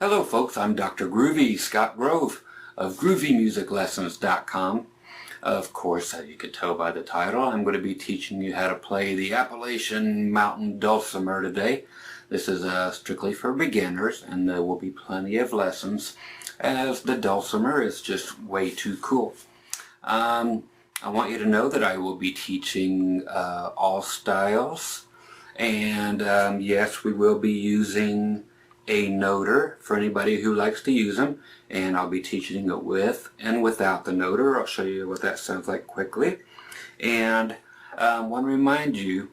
Hello folks, I'm Dr. Groovy, Scott Grove of GroovyMusicLessons.com. Of course, as you could tell by the title, I'm going to be teaching you how to play the Appalachian Mountain Dulcimer today. This is strictly for beginners, and there will be plenty of lessons as the Dulcimer is just way too cool. I want you to know that I will be teaching all styles, and yes, we will be using a noter for anybody who likes to use them, and I'll be teaching it with and without the noter. I'll show you what that sounds like quickly. And I want to remind you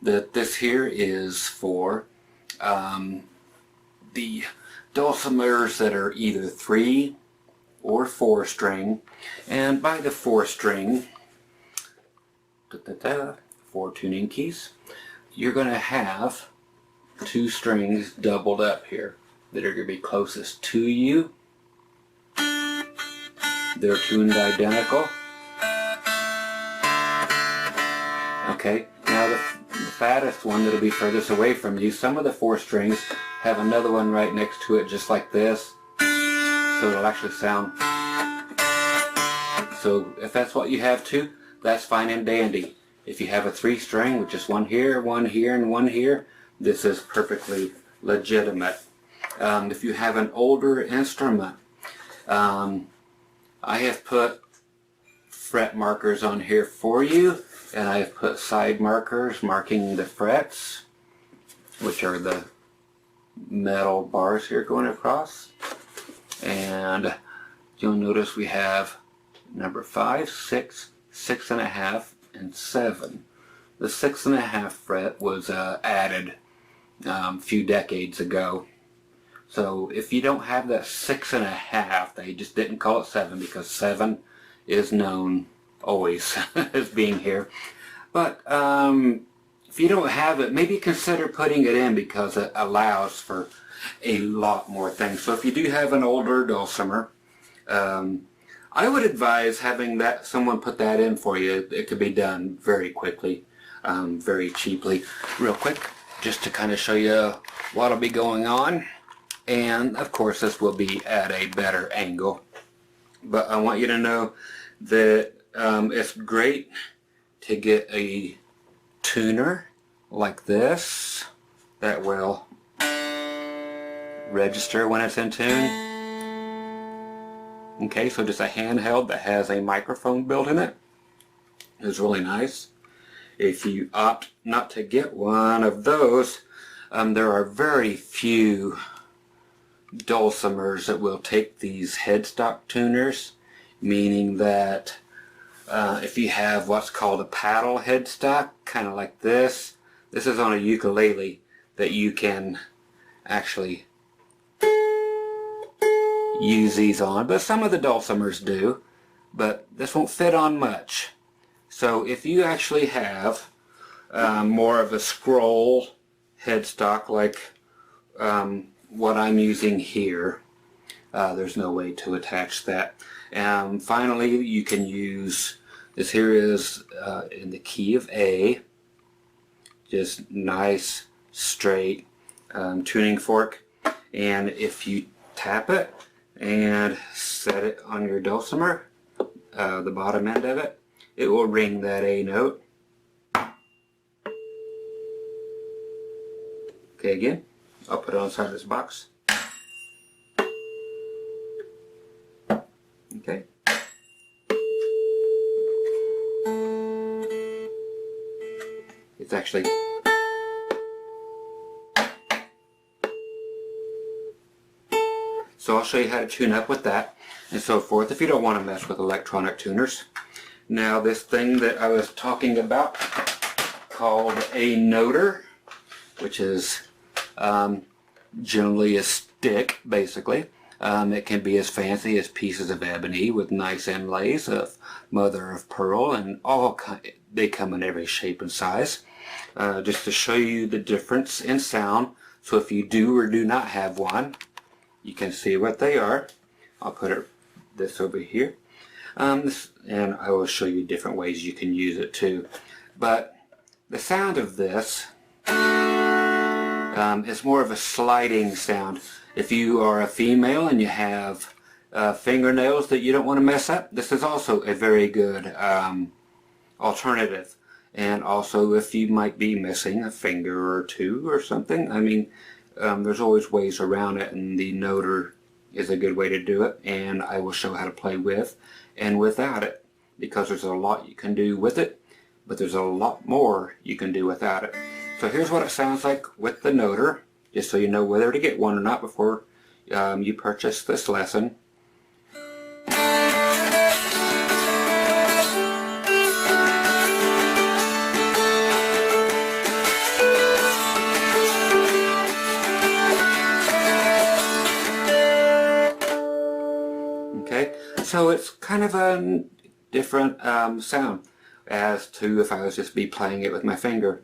that this here is for the dulcimers that are either 3 or 4 string, and by the 4 string, 4 tuning keys, you're going to have 2 strings doubled up here that are going to be closest to you. They're tuned identical. Okay, now the fattest one that'll be furthest away from you, some of the 4 strings have another one right next to it just like this, so it'll actually sound. So if that's what you have too, that's fine and dandy. If you have a 3 string with just one here, and one here, this is perfectly legitimate. If you have an older instrument, I have put fret markers on here for you, and I have put side markers marking the frets, which are the metal bars here going across. And you'll notice we have number 5, 6, 6.5, and 7. The 6.5 fret was added a few decades ago. So if you don't have that 6.5, they just didn't call it 7 because 7 is known always as being here. But if you don't have it, maybe consider putting it in because it allows for a lot more things. So if you do have an older dulcimer, I would advise having that someone put that in for you. It could be done very quickly, very cheaply. Real quick, just to kind of show you what'll be going on. And of course this will be at a better angle. But I want you to know that it's great to get a tuner like this that will register when it's in tune. Okay, so just a handheld that has a microphone built in it is really nice. If you opt not to get one of those, there are very few dulcimers that will take these headstock tuners, meaning that if you have what's called a paddle headstock, kind of like this is on a ukulele that you can actually use these on, but some of the dulcimers do, but this won't fit on much. So if you actually have more of a scroll headstock like what I'm using here, there's no way to attach that. Finally, you can use, this here is in the key of A, just nice straight tuning fork, and if you tap it and set it on your dulcimer, the bottom end of it, it will ring that A note. Okay, again, I'll put it on the side of this box. Okay. It's actually so I'll show you how to tune up with that and so forth if you don't want to mess with electronic tuners. Now this thing that I was talking about called a noter, which is generally a stick basically. It can be as fancy as pieces of ebony with nice inlays of mother of pearl, and all they come in every shape and size. Just to show you the difference in sound, so if you do or do not have one, you can see what they are. I'll put this over here, and I will show you different ways you can use it too. But the sound of this It's more of a sliding sound. If you are a female and you have fingernails that you don't want to mess up, this is also a very good alternative. And also if you might be missing a finger or two or something, I mean, there's always ways around it, and the noter is a good way to do it, and I will show how to play with and without it, because there's a lot you can do with it, but there's a lot more you can do without it. So here's what it sounds like with the noter, just so you know whether to get one or not before you purchase this lesson. Okay, so it's kind of a different sound as to if I was just be playing it with my finger.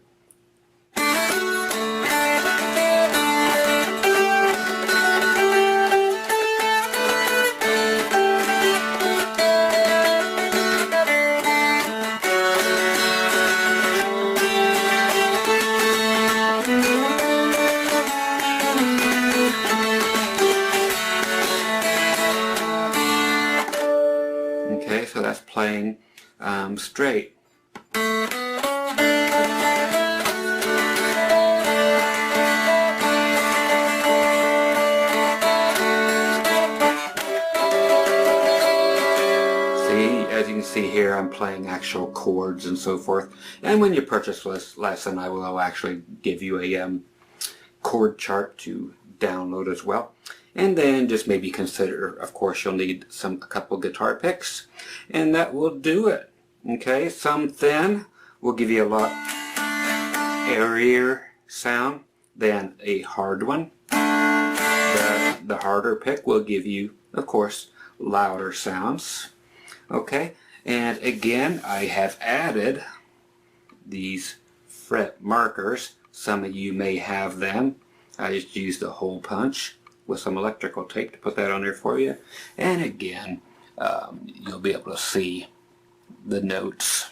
Okay, so that's playing straight. As you can see here, I'm playing actual chords and so forth. And when you purchase this lesson, I will actually give you a chord chart to download as well. And then just maybe consider, of course, you'll need a couple guitar picks, and that will do it. Okay, some thin will give you a lot airier sound than a hard one. The harder pick will give you, of course, louder sounds. Okay, and again, I have added these fret markers. Some of you may have them. I just used a hole punch with some electrical tape to put that on there for you. And again, you'll be able to see the notes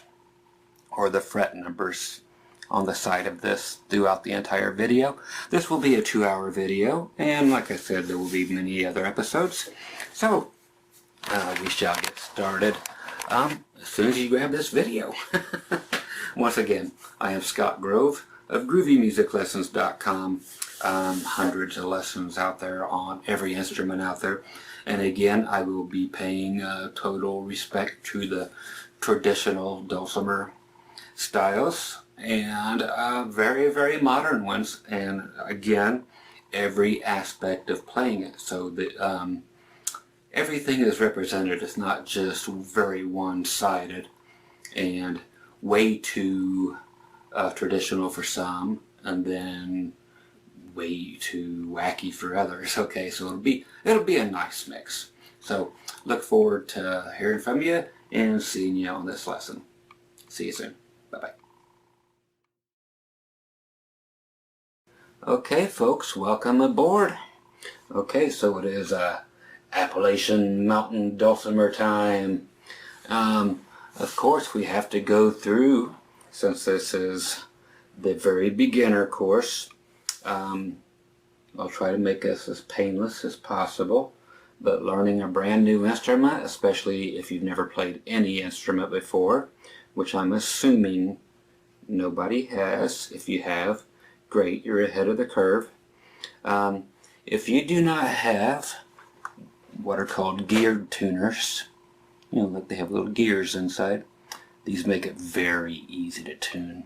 or the fret numbers on the side of this throughout the entire video. This will be a 2-hour video, and like I said, there will be many other episodes. So we shall get started as soon as you grab this video. Once again, I am Scott Grove of GroovyMusicLessons.com. Hundreds of lessons out there on every instrument out there, and again, I will be paying total respect to the traditional dulcimer styles and very, very modern ones, and again, every aspect of playing it, so that everything is represented. It's not just very one-sided and way too traditional for some, and then way too wacky for others. Okay, so it'll be a nice mix. So look forward to hearing from you and seeing you on this lesson. See you soon. Bye-bye. Okay, folks, welcome aboard. Okay, so it is Appalachian Mountain Dulcimer time. Of course, we have to go through, since this is the very beginner course, I'll try to make this as painless as possible, but learning a brand new instrument, especially if you've never played any instrument before, which I'm assuming nobody has. If you have, great, you're ahead of the curve. If you do not have what are called geared tuners, you know, like they have little gears inside, these make it very easy to tune.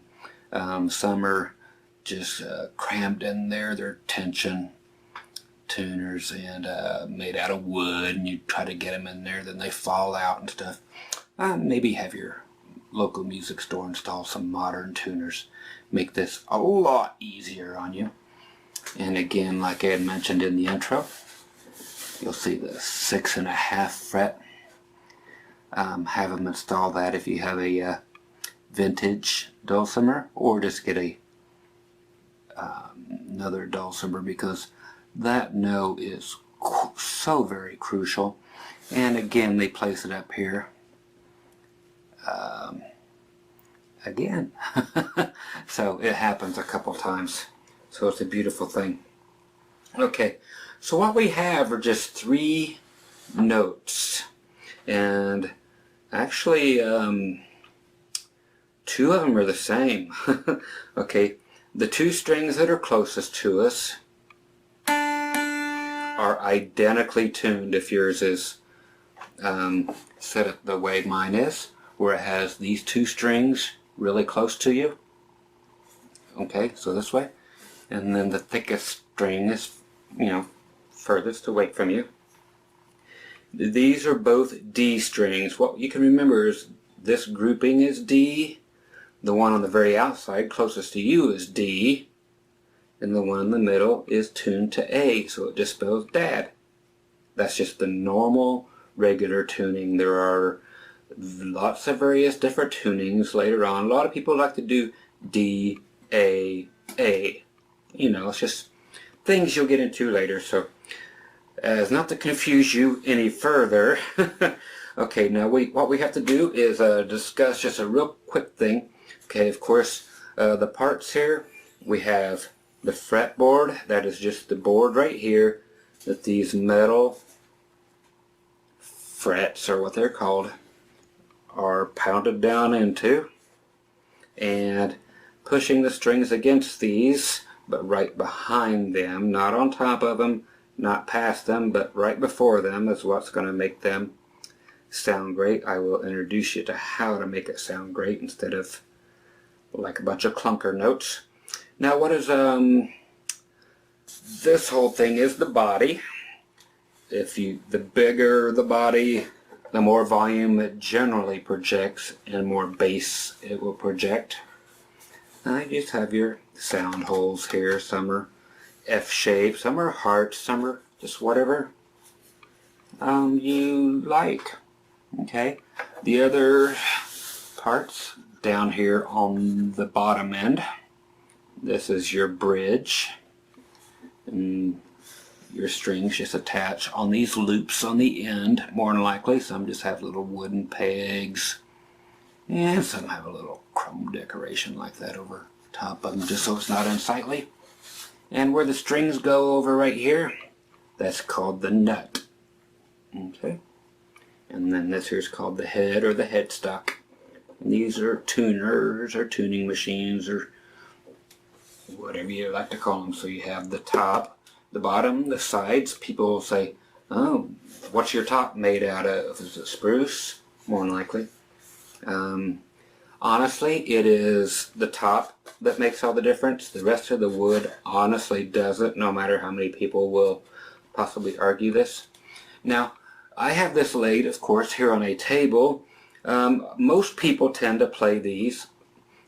Some are just crammed in there. They're tension tuners and made out of wood, and you try to get them in there, then they fall out and stuff. Maybe have your local music store install some modern tuners. Make this a lot easier on you. And again, like I had mentioned in the intro, you'll see the 6.5 fret. Have them install that if you have a vintage dulcimer, or just get a another dulcimer, because that note is so very crucial. And again, they place it up here again. So it happens a couple times. So it's a beautiful thing. Okay, so what we have are just 3 notes, and actually 2 of them are the same. Okay, the 2 strings that are closest to us are identically tuned if yours is set up the way mine is, where it has these 2 strings really close to you. Okay, so this way. And then the thickest string is, you know, furthest away from you. These are both D strings. What you can remember is this grouping is D, the one on the very outside closest to you is D, and the one in the middle is tuned to A, so it just spells Dad. That's just the normal regular tuning. There are lots of various different tunings later on. A lot of people like to do D, A, A. You know, it's just things you'll get into later, so as not to confuse you any further. Okay, now what we have to do is discuss just a real quick thing. Okay, of course, the parts here, we have the fretboard. That is just the board right here that these metal frets, or what they're called, are pounded down into, and pushing the strings against these, but right behind them, not on top of them, not past them, but right before them is what's going to make them sound great. I will introduce you to how to make it sound great instead of like a bunch of clunker notes. Now what is this whole thing is the body. The bigger the body, the more volume it generally projects and more bass it will project. I just have your sound holes here. Some are F-shaped, some are hearts, some are just whatever you like. Okay, the other parts down here on the bottom end, this is your bridge, and your strings just attach on these loops on the end, more than likely. Some just have little wooden pegs, and some have a little chrome decoration like that over top of them, just so it's not unsightly. And where the strings go over right here, that's called the nut. Okay, and then this here is called the head or the headstock. And these are tuners or tuning machines or whatever you like to call them. So you have the top, the bottom, the sides. People will say, oh, what's your top made out of? Is it spruce? More than likely. Honestly, it is the top that makes all the difference. The rest of the wood honestly doesn't, no matter how many people will possibly argue this. Now, I have this laid, of course, here on a table. Most people tend to play these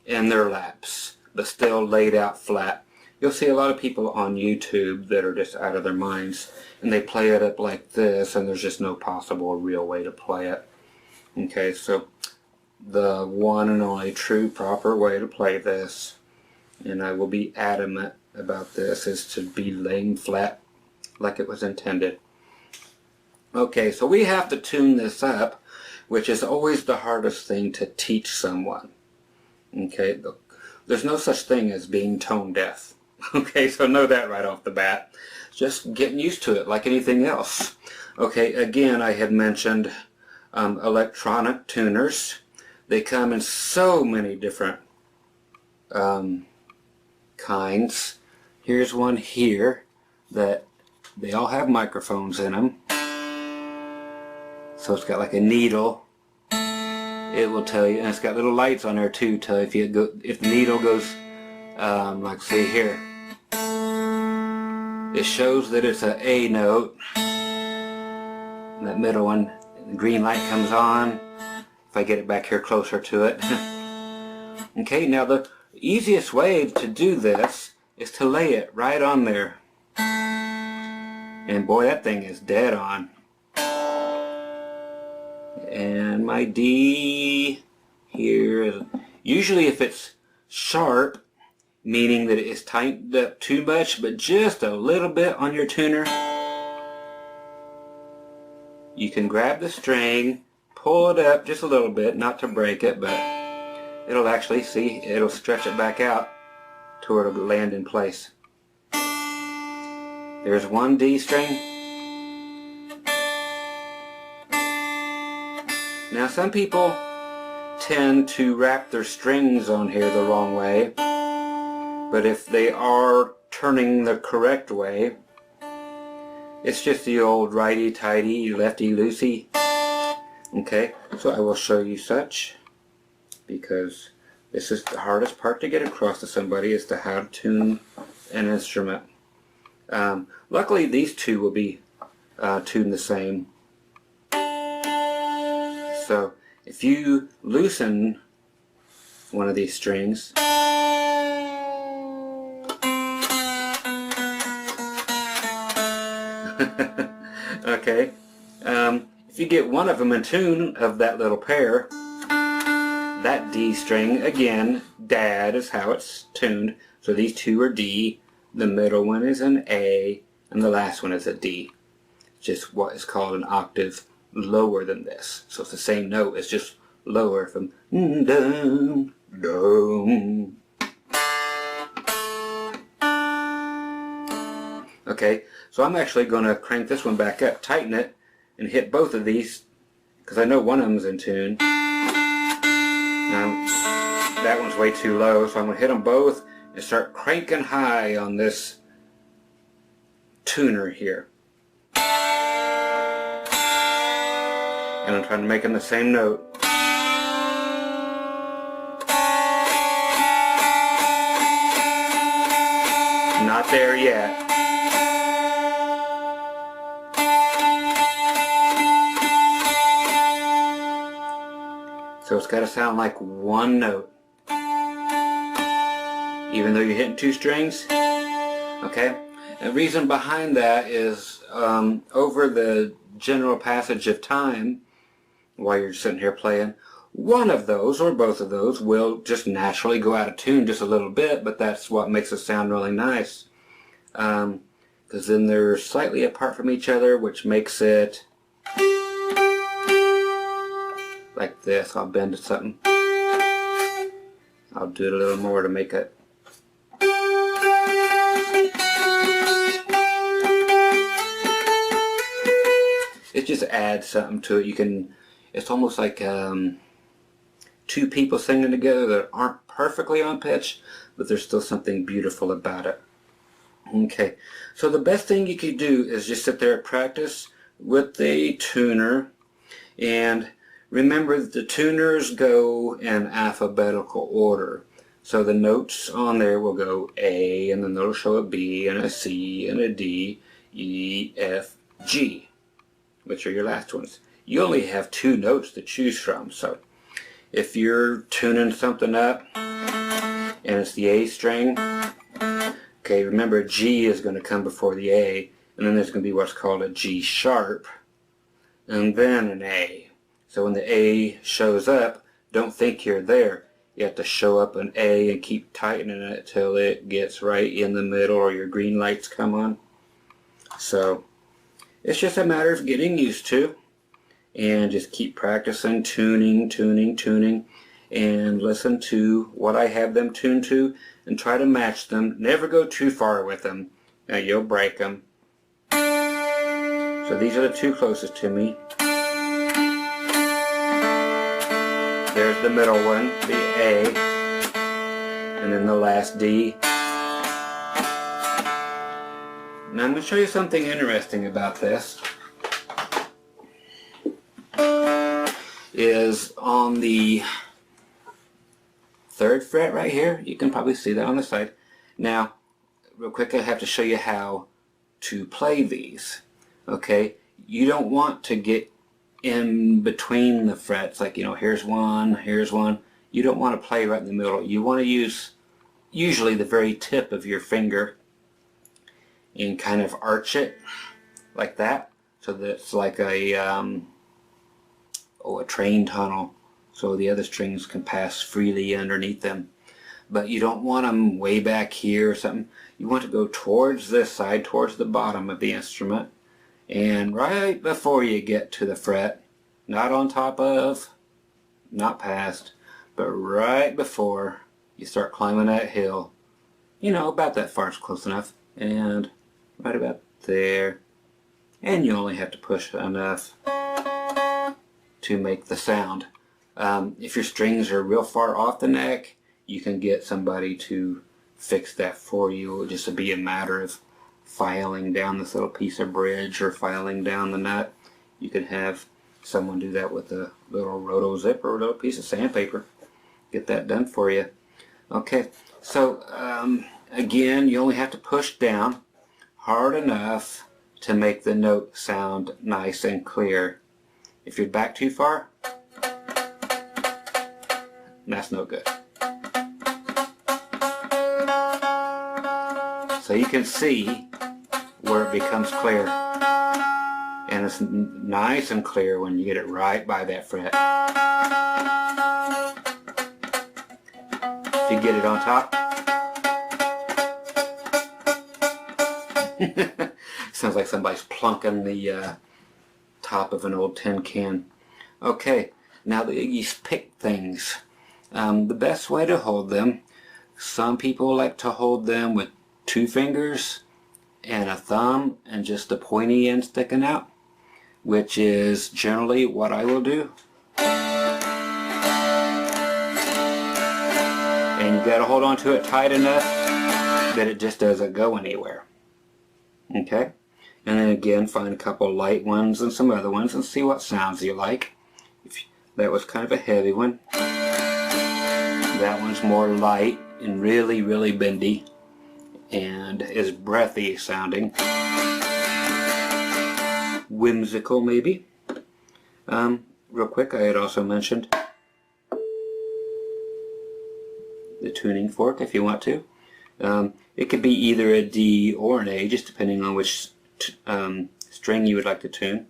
in their laps, but still laid out flat. You'll see a lot of people on YouTube that are just out of their minds, and they play it up like this, and there's just no possible real way to play it. Okay, so the one and only true proper way to play this, and I will be adamant about this, is to be laying flat like it was intended. Okay, so we have to tune this up, which is always the hardest thing to teach someone. Okay, there's no such thing as being tone deaf. Okay, so know that right off the bat. Just getting used to it like anything else. Okay, again, I had mentioned electronic tuners. They come in so many different kinds. Here's one here that they all have microphones in them. So it's got like a needle. It will tell you, and it's got little lights on there too, tell you if the needle goes, like see here, it shows that it's an A note. And that middle one, the green light comes on. If I get it back here closer to it. Okay, now the easiest way to do this is to lay it right on there. And boy, that thing is dead on. And my D here, usually if it's sharp, meaning that it's tightened up too much, but just a little bit on your tuner, you can grab the string, pull it up just a little bit, not to break it, but it'll actually, see, it'll stretch it back out to where it'll land in place. There's one D string. Now some people tend to wrap their strings on here the wrong way, but if they are turning the correct way, it's just the old righty-tighty, lefty-loosey. Okay, so I will show you such, because this is the hardest part to get across to somebody, is to how to tune an instrument. Luckily these two will be tuned the same. So if you loosen one of these strings, okay, if you get one of them in tune of that little pair, that D string, again, dad is how it's tuned. So these two are D, the middle one is an A, and the last one is a D. Just what is called an octave lower than this. So it's the same note, it's just lower from down, down. Okay, so I'm actually going to crank this one back up, tighten it, and hit both of these, because I know one of them's in tune. Now, that one's way too low, so I'm going to hit them both and start cranking high on this tuner here. And I'm trying to make them the same note. Not there yet. So it's got to sound like one note, even though you're hitting two strings. Okay? And the reason behind that is over the general passage of time, while you're sitting here playing, one of those or both of those will just naturally go out of tune just a little bit, but that's what makes it sound really nice. Because then they're slightly apart from each other, which makes it like this. I'll bend it something. I'll do it a little more to make it. It just adds something to it. You can, it's almost like two people singing together that aren't perfectly on pitch, but there's still something beautiful about it. Okay, so the best thing you could do is just sit there and practice with the tuner, and remember that the tuners go in alphabetical order. So the notes on there will go A, and then they'll show a B, and a C, and a D, E, F, G, which are your last ones. You only have two notes to choose from, so if you're tuning something up and it's the A string, okay, remember G is going to come before the A, and then there's going to be what's called a G sharp, and then an A. So when the A shows up, don't think you're there. You have to show up an A and keep tightening it till it gets right in the middle or your green lights come on. So it's just a matter of getting used to, and just keep practicing tuning, and listen to what I have them tuned to and try to match them. Never go too far with them. Now you'll break them. So these are the two closest to me. There's the middle one, the A, and then the last D. Now I'm going to show you something interesting about this. Is on the 3rd fret right here. You can probably see that on the side. Now, real quick, I have to show you how to play these. Okay, you don't want to get in between the frets, like, you know, here's one. You don't want to play right in the middle. You want to use usually the very tip of your finger and kind of arch it like that, so that it's like a train tunnel, so the other strings can pass freely underneath them. But you don't want them way back here or something. You want to go towards this side, towards the bottom of the instrument, and right before you get to the fret, not on top of, not past, but right before you start climbing that hill, you know, about that far is close enough, and right about there, and you only have to push enough to make the sound. If your strings are real far off the neck, you can get somebody to fix that for you. It will just be a matter of filing down this little piece of bridge or filing down the nut. You can have someone do that with a little roto zip or a little piece of sandpaper. Get that done for you. Okay, so again, you only have to push down hard enough to make the note sound nice and clear. If you're back too far, that's no good. So you can see where it becomes clear. And it's nice and clear when you get it right by that fret. If you get it on top, sounds like somebody's plunking the top of an old tin can. Okay, now these pick things. The best way to hold them, some people like to hold them with 2 fingers and a thumb and just the pointy end sticking out, which is generally what I will do. And you got to hold on to it tight enough that it just doesn't go anywhere. Okay? And then again, find a couple light ones and some other ones and see what sounds you like. That was kind of a heavy one. That one's more light and really, really bendy and is breathy sounding. Whimsical maybe. Real quick, I had also mentioned the tuning fork if you want to. It could be either a D or an A, just depending on which string you would like to tune.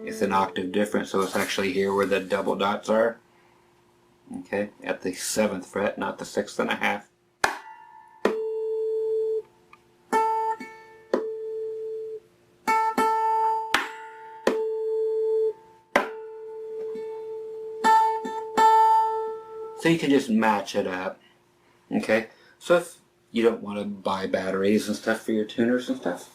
It's an octave different, so it's actually here where the double dots are. Okay, at the 7th fret, not the 6th and a half. So you can just match it up. Okay, so if you don't want to buy batteries and stuff for your tuners and stuff,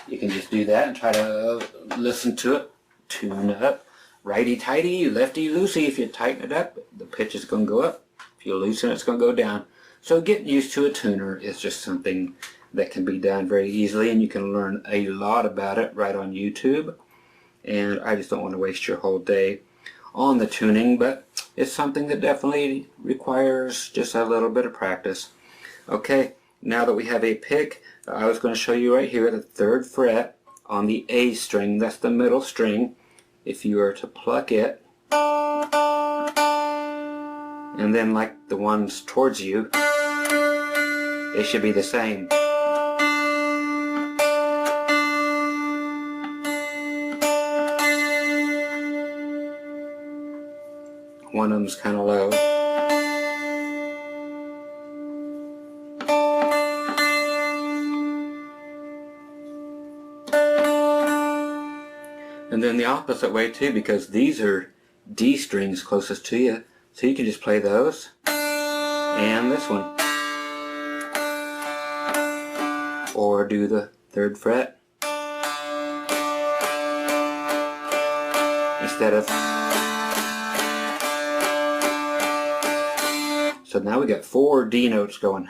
you can just do that and try to listen to it, tune it up. Righty-tighty, lefty-loosey. If you tighten it up, the pitch is going to go up. If you loosen it, it's going to go down. So getting used to a tuner is just something that can be done very easily, and you can learn a lot about it right on YouTube. And I just don't want to waste your whole day on the tuning, but it's something that definitely requires just a little bit of practice. Okay, now that we have a pick, I was going to show you right here at the 3rd fret on the A string. That's the middle string. If you were to pluck it, and then like the ones towards you, they should be the same. One of them's kind of low. And then the opposite way too, because these are D strings closest to you. So you can just play those and this one. Or do the 3rd fret instead of. So now we got 4 D notes going.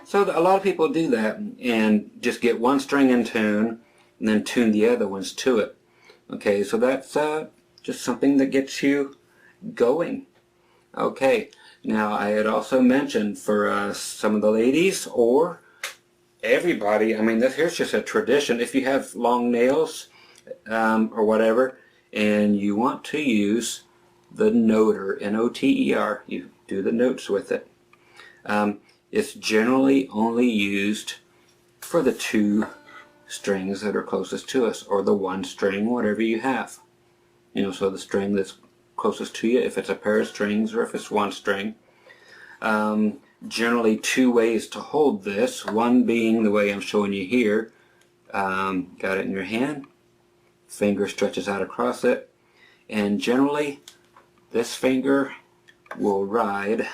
So a lot of people do that and just get one string in tune and then tune the other ones to it. Okay, so that's just something that gets you going. Okay, now I had also mentioned for some of the ladies or everybody, I mean, here's just a tradition. If you have long nails or whatever and you want to use the noter, N-O-T-E-R, you do the notes with it. It's generally only used for the 2 strings that are closest to us, or the 1 string, whatever you have. You know, so the string that's closest to you, if it's a pair of strings or if it's 1 string. Generally 2 ways to hold this, one being the way I'm showing you here. Got it in your hand, finger stretches out across it, and generally this finger will ride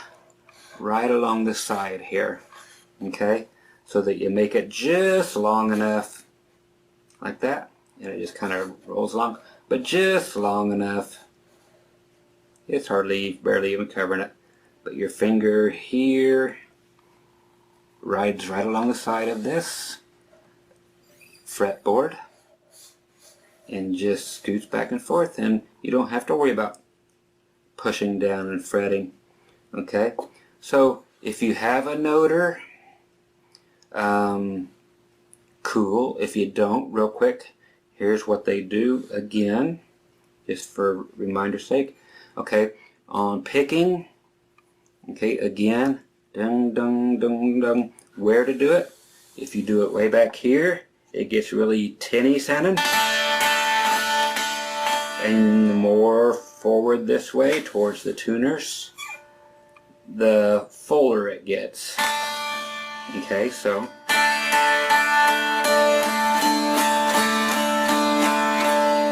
right along the side here, okay? So that you make it just long enough, like that, and it just kind of rolls along, but just long enough. It's barely even covering it, but your finger here rides right along the side of this fretboard and just scoots back and forth, and you don't have to worry about pushing down and fretting. Okay, so if you have a noter, cool. If you don't, real quick, here's what they do again, just for reminder's sake. Okay, on picking, okay, again, dun dun dun dun. Where to do it? If you do it way back here, it gets really tinny sounding, and the more forward this way towards the tuners, the fuller it gets. Okay, so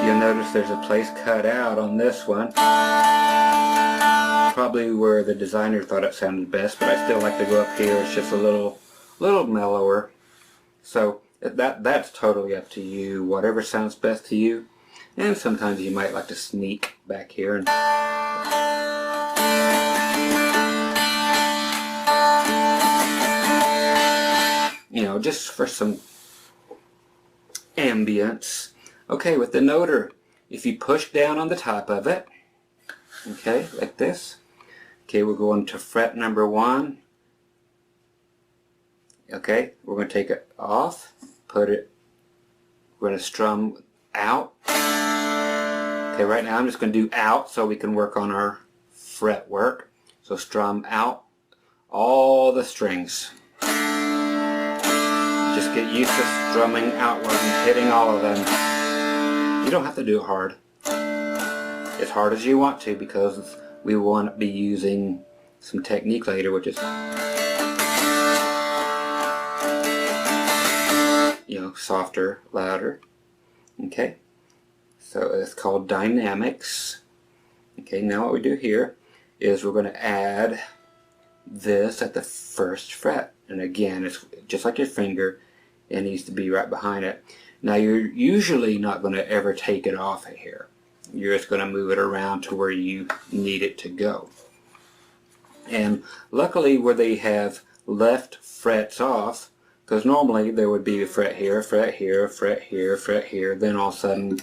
you'll notice there's a place cut out on this one, probably where the designer thought it sounded best, but I still like to go up here. It's just a little mellower. So that's totally up to you, whatever sounds best to you. And sometimes you might like to sneak back here and just for some ambience. Okay, with the noter, if you push down on the top of it, okay, like this. Okay, we're going to fret number 1. Okay, we're going to take it off, we're going to strum out. Okay, right now I'm just going to do out so we can work on our fret work. So strum out all the strings. Just get used to strumming outward and hitting all of them. You don't have to do it hard. As hard as you want to, because we want to be using some technique later, which is, softer, louder. Okay, so it's called dynamics. Okay, now what we do here is we're going to add this at the first fret, and again, it's just like your finger, it needs to be right behind it. Now you're usually not going to ever take it off of here. You're just going to move it around to where you need it to go. And luckily where they have left frets off, because normally there would be a fret here, fret here, fret here, fret here, then all of a sudden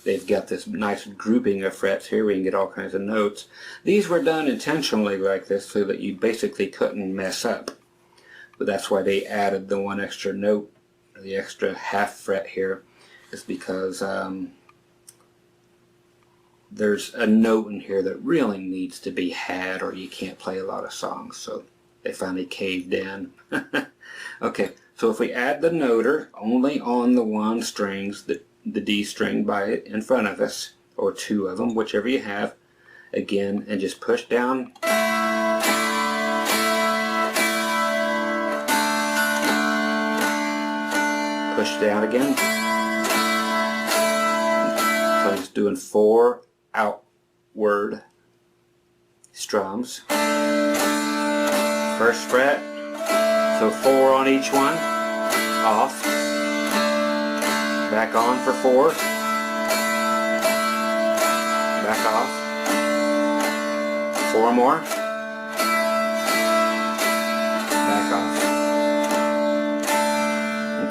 they've got this nice grouping of frets here where you can get all kinds of notes. These were done intentionally like this so that you basically couldn't mess up. But that's why they added the one extra note, the extra half fret here, is because there's a note in here that really needs to be had, or you can't play a lot of songs, so they finally caved in. Okay, so if we add the noter only on the one strings, the D string by it in front of us, or 2 of them, whichever you have, again, and just push down. Push down again. So I'm just doing 4 outward strums. First fret, so 4 on each one, off, back on for 4, back off, 4 more, back off.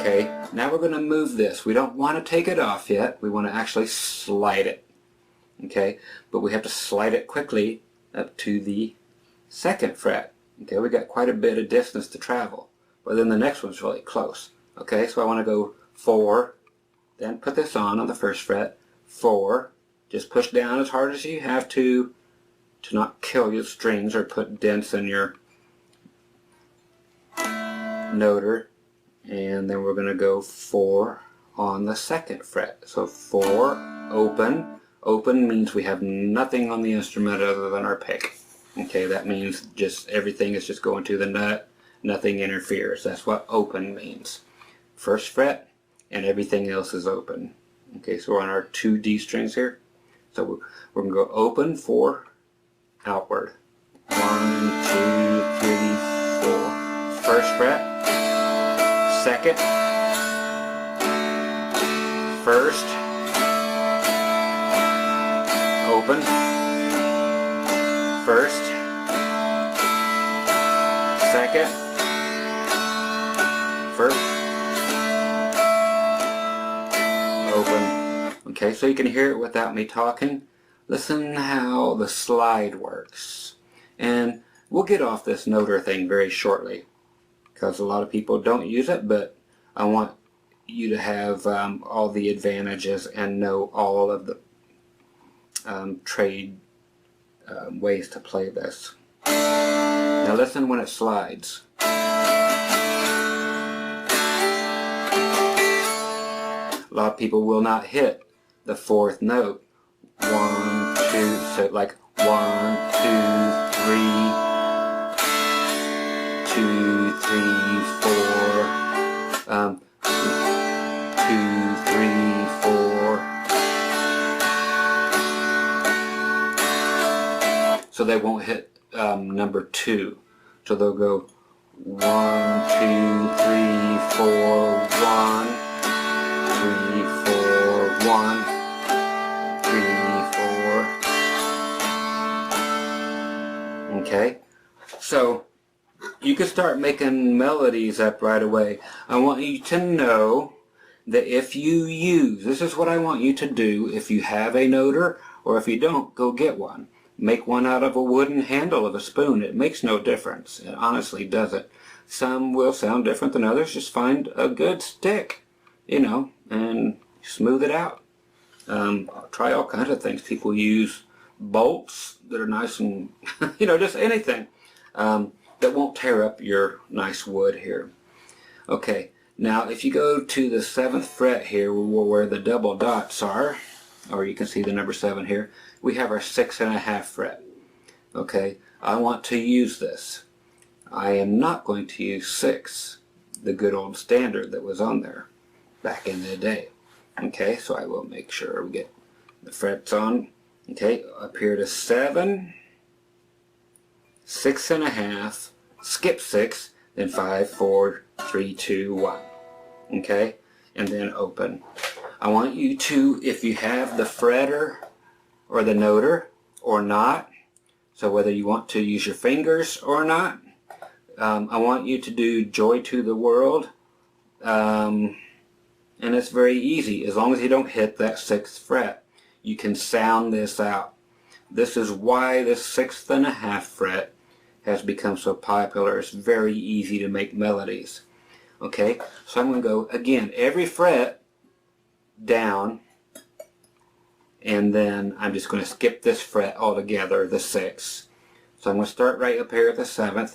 Okay, now we're going to move this. We don't want to take it off yet, we want to actually slide it. Okay, but we have to slide it quickly up to the 2nd fret. Okay, we got quite a bit of distance to travel, but then the next one's really close. Okay, so I want to go 4, then put this on the 1st fret, 4, just push down as hard as you have to not kill your strings or put dents in your noter, and then we're going to go 4 on the 2nd fret. So 4, open. Open means we have nothing on the instrument other than our pick. Okay, that means just everything is just going to the nut, nothing interferes. That's what open means. 1st fret, and everything else is open. Okay, so we're on our 2 D strings here. So we're going to go open, 4, outward. 1, 2, 3, 4. First fret, second, first, open, first, second, first, open. Okay, so you can hear it without me talking. Listen how the slide works. And we'll get off this noter thing very shortly, because a lot of people don't use it, but I want you to have all the advantages and know all of the trade ways to play this. Now listen when it slides. A lot of people will not hit the fourth note. 1, 2, so like 1, 2, 3, 2, 3, 4, 2, 3, 4. So they won't hit number 2. So they'll go 1, 2, 3, 4, 1, 3, 4, 1, 3, 4. Okay, so you can start making melodies up right away. I want you to know that if you use, this is what I want you to do, if you have a noter, or if you don't, go get one. Make one out of a wooden handle of a spoon. It makes no difference. It honestly doesn't. Some will sound different than others. Just find a good stick, you know, and smooth it out. Try all kinds of things. People use bolts that are nice and, you know, just anything that won't tear up your nice wood here. Okay, now if you go to the 7th fret here where the double dots are, or you can see the number 7 here, we have our 6.5 fret. Okay, I want to use this. I am not going to use 6, the good old standard that was on there back in the day. Okay, so I will make sure we get the frets on. Okay, up here to 7, 6.5, skip 6, then 5, 4, 3, 2, 1. Okay, and then open. I want you to, if you have the fretter or the noter or not, so whether you want to use your fingers or not, I want you to do Joy to the World, and it's very easy. As long as you don't hit that 6th fret, you can sound this out. This is why this 6.5 fret has become so popular. It's very easy to make melodies. Okay, so I'm going to go again, every fret down, and then I'm just going to skip this fret altogether, the 6th. So I'm going to start right up here at the 7th.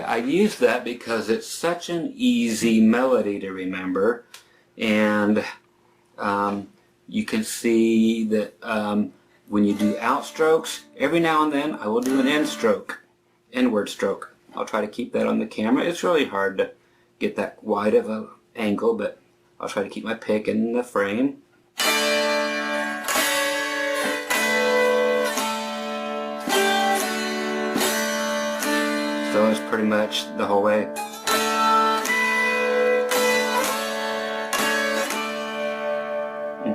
I use that because it's such an easy melody to remember, and you can see that when you do outstrokes, every now and then I will do an inward stroke. I'll try to keep that on the camera. It's really hard to get that wide of an angle, but I'll try to keep my pick in the frame. So it's pretty much the whole way.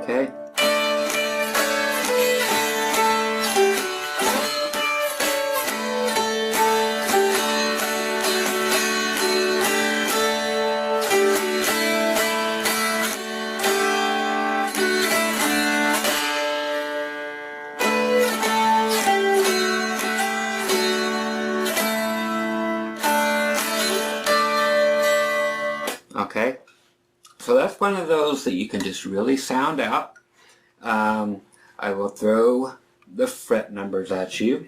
Okay. Okay, So that's one of those that you can just really sound out. I will throw the fret numbers at you,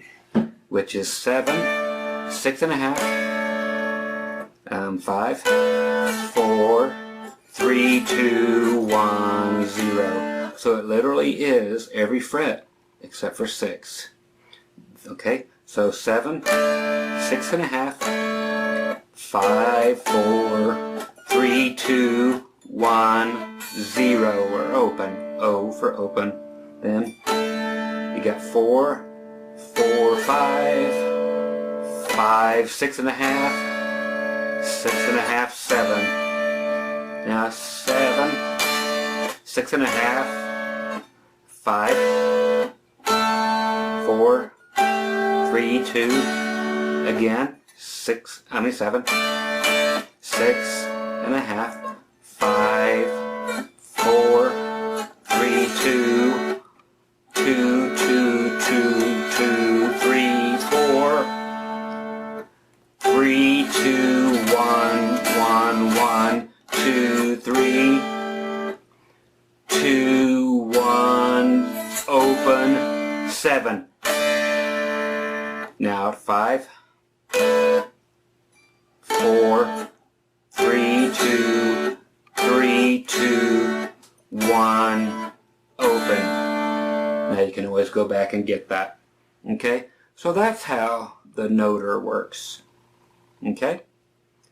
which is 7, 6.5, 5, 4, 3, 2, 1, 0. So it literally is every fret except for 6. Okay, so 7, 6.5, 5, 4, 3, 2, 1, 0. We're open. O for open. Then you got 4, 4, 5, 5, 6.5, 6.5, 7. Now 7, 6.5, 5, 4, 3, 2, again, 7, 6.5, 5, 4, 3, 2, 2, 2, 2, 2, 3, 4, 3, 2, 1, 1, 1, 2, 3, 2, 1, open, 7. Now 5, 4, 3, 2, 3, 2, 1, open. Now you can always go back and get that. Okay? So that's how the noter works. Okay?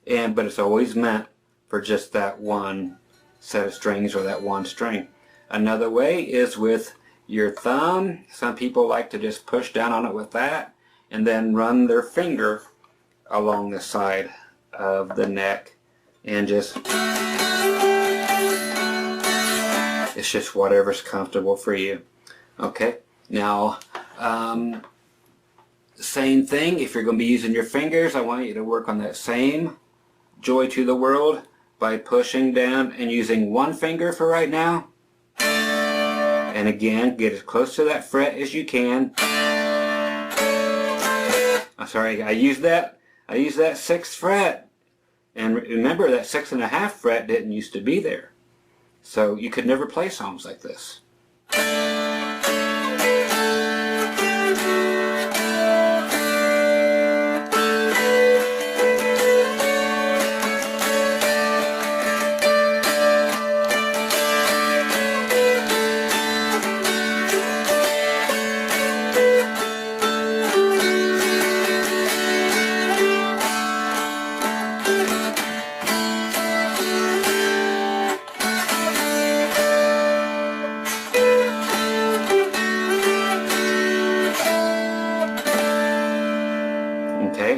But it's always meant for just that one set of strings or that one string. Another way is with your thumb. Some people like to just push down on it with that and then run their finger along the side of the neck and just, it's just whatever's comfortable for you. Okay, now same thing, if you're going to be using your fingers, I want you to work on that same Joy to the World by pushing down and using one finger for right now. And again, get as close to that fret as you can. I'm sorry, I used that 6th fret. And remember that 6.5 fret didn't used to be there. So you could never play songs like this.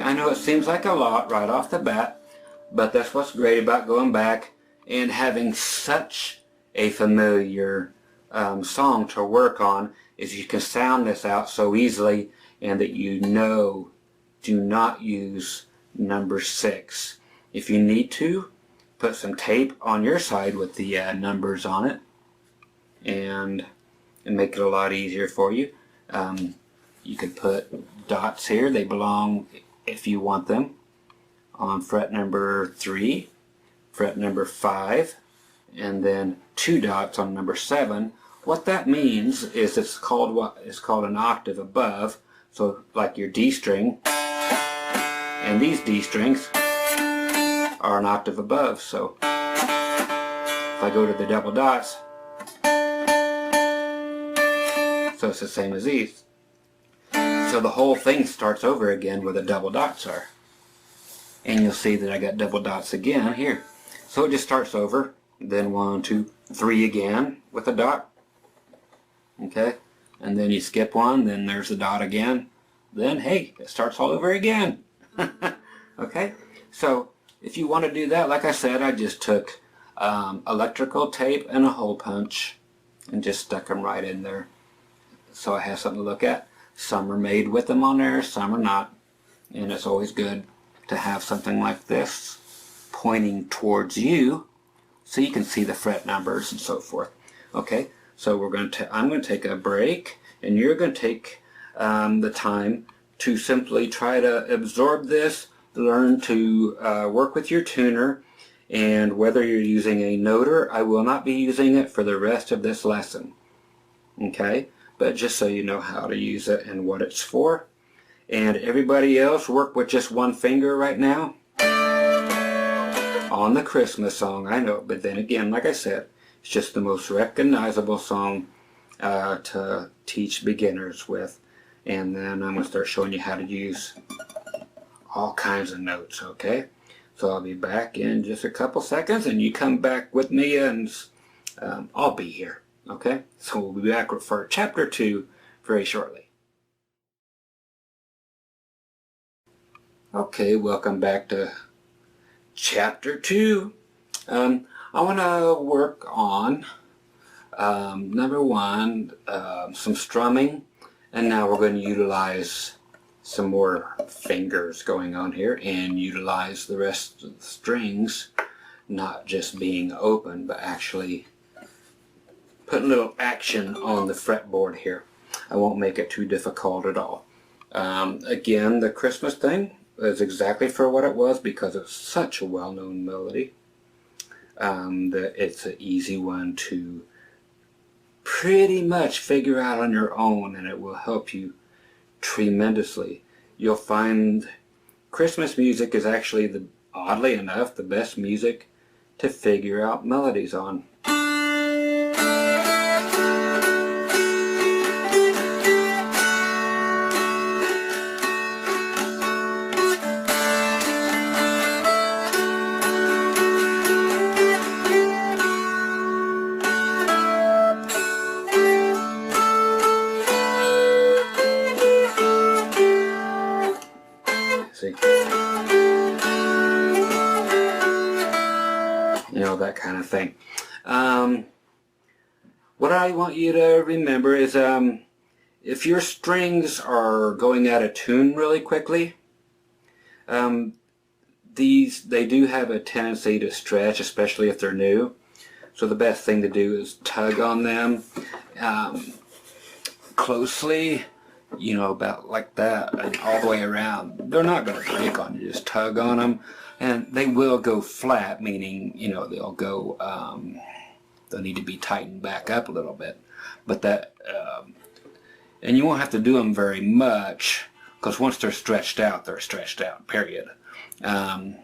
I know it seems like a lot right off the bat, but that's what's great about going back and having such a familiar song to work on, is you can sound this out so easily, and that you know, do not use number 6. If you need to, put some tape on your side with the numbers on it, and make it a lot easier for you. You could put dots here. They belong, if you want them, on fret number 3, fret number 5, and then 2 dots on number 7. What that means is it's called what is called an octave above. So like your D string, and these D strings are an octave above. So if I go to the double dots, so it's the same as these. So the whole thing starts over again where the double dots are. And you'll see that I got double dots again here. So it just starts over, then 1, 2, 3 again with a dot. Okay, and then you skip one, then there's the dot again. Then hey, it starts all over again. Okay, so if you want to do that, like I said, I just took electrical tape and a hole punch and just stuck them right in there. So I have something to look at. Some are made with them on there, some are not. And it's always good to have something like this pointing towards you so you can see the fret numbers and so forth. Okay, so I'm going to take a break, and you're going to take the time to simply try to absorb this, learn to work with your tuner, And whether you're using a noter, I will not be using it for the rest of this lesson. Okay? But just so you know how to use it and what it's for. And everybody else work with just one finger right now on the Christmas song. I know, but then again, like I said, it's just the most recognizable song to teach beginners with. And then I'm going to start showing you how to use all kinds of notes, okay? So I'll be back in just a couple seconds, and you come back with me, and I'll be here, okay? So we'll be back for chapter 2 very shortly. Okay, welcome back to chapter 2. I want to work on number 1, some strumming, and now we're going to utilize some more fingers going on here and utilize the rest of the strings not just being open but actually putting a little action on the fretboard here. I won't make it too difficult at all. Again, the Christmas thing is exactly for what it was because it's such a well-known melody that it's an easy one to pretty much figure out on your own, and it will help you tremendously. You'll find Christmas music is actually, oddly enough, the best music to figure out melodies on. You know, that kind of thing. What I want you to remember is if your strings are going out of tune really quickly, they do have a tendency to stretch, especially if they're new. So the best thing to do is tug on them closely, you know, about like that, and all the way around. They're not going to break on you. Just tug on them, and they will go flat, meaning, you know, they'll go, they'll need to be tightened back up a little bit. But that, and you won't have to do them very much, because once they're stretched out, period. And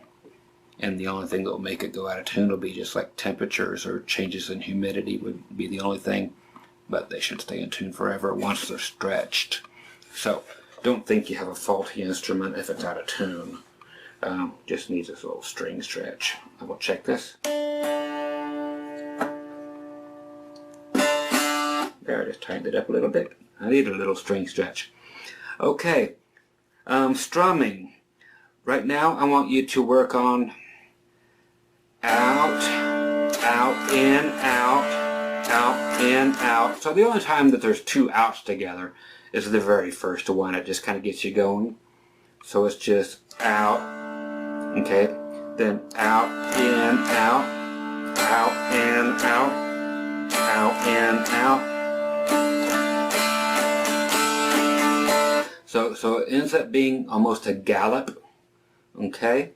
the only thing that will make it go out of tune will be just like temperatures or changes in humidity would be the only thing. But they should stay in tune forever once they're stretched. So don't think you have a faulty instrument if it's out of tune. Just needs this little string stretch. I will check this. There, I just tightened it up a little bit. I need a little string stretch. Okay, strumming. Right now I want you to work on out, out, in, out, out, in, out. So the only time that there's 2 outs together is the very first one. It just kind of gets you going. So it's just out, okay, then out, in, out, out, in, out, out, in, out. So it ends up being almost a gallop, okay,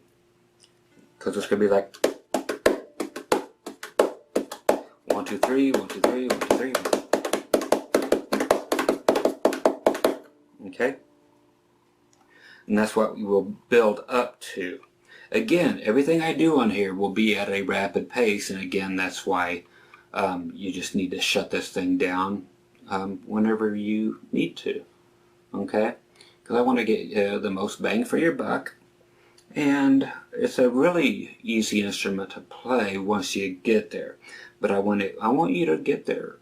because it's going to be like 1, 2, 3, 1, 2, 3, 1, 2, 3. Okay? And that's what we will build up to. Again, everything I do on here will be at a rapid pace, and again, that's why you just need to shut this thing down whenever you need to. Okay? Because I want to get the most bang for your buck. And it's a really easy instrument to play once you get there. But I want you to get there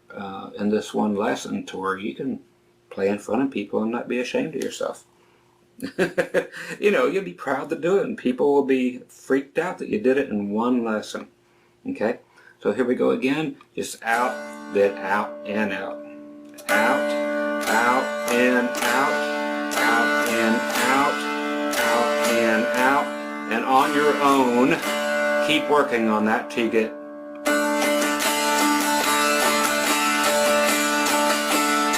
in this one lesson to where you can play in front of people and not be ashamed of yourself. You know, you'll be proud to do it, and people will be freaked out that you did it in one lesson. Okay? So here we go again. Just out, then out, and out. Out, out, in, out, out, in, out, out, in, out. And on your own, keep working on that till you get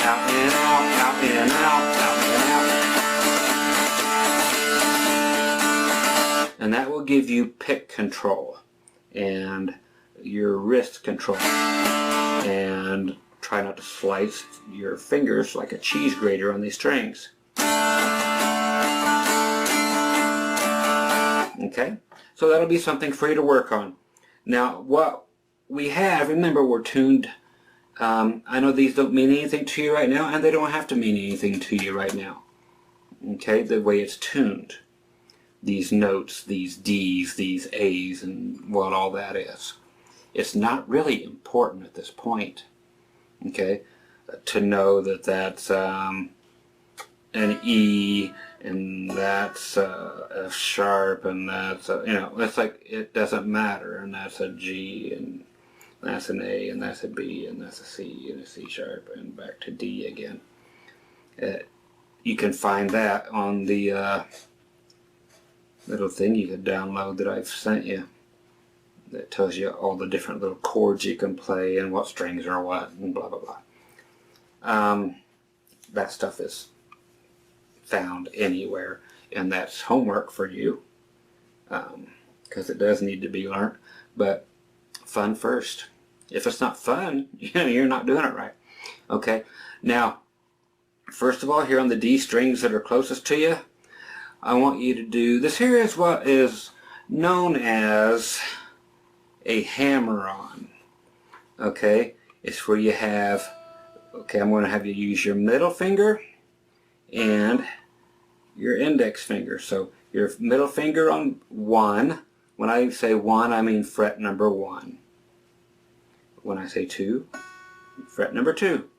out, in, out, out, in, out, out, in, out. And that will give you pick control. and your wrist control. And try not to slice your fingers like a cheese grater on these strings. Okay, so that'll be something for you to work on. Now, what we have, remember, we're tuned. I know these don't mean anything to you right now, and they don't have to mean anything to you right now. Okay, the way it's tuned. These notes, these D's, these A's, and what all that is. It's not really important at this point, okay, to know that that's an E, and that's a F sharp, and that's a, you know, it's like it doesn't matter, and that's a G, and that's an A, and that's a B, and that's a C, and a C sharp, and back to D again. You can find that on the little thing you can download that I've sent you that tells you all the different little chords you can play and what strings are what and blah blah blah. That stuff is found anywhere, and that's homework for you, because it does need to be learned, but fun first. If it's not fun, you're not doing it right. Okay, now first of all, here on the D strings that are closest to you, I want you to do this. Here is what is known as a hammer-on. Okay, it's where you have, okay, I'm going to have you use your middle finger and your index finger. So your middle finger on 1. When I say 1, I mean fret number 1. When I say 2, fret number 2.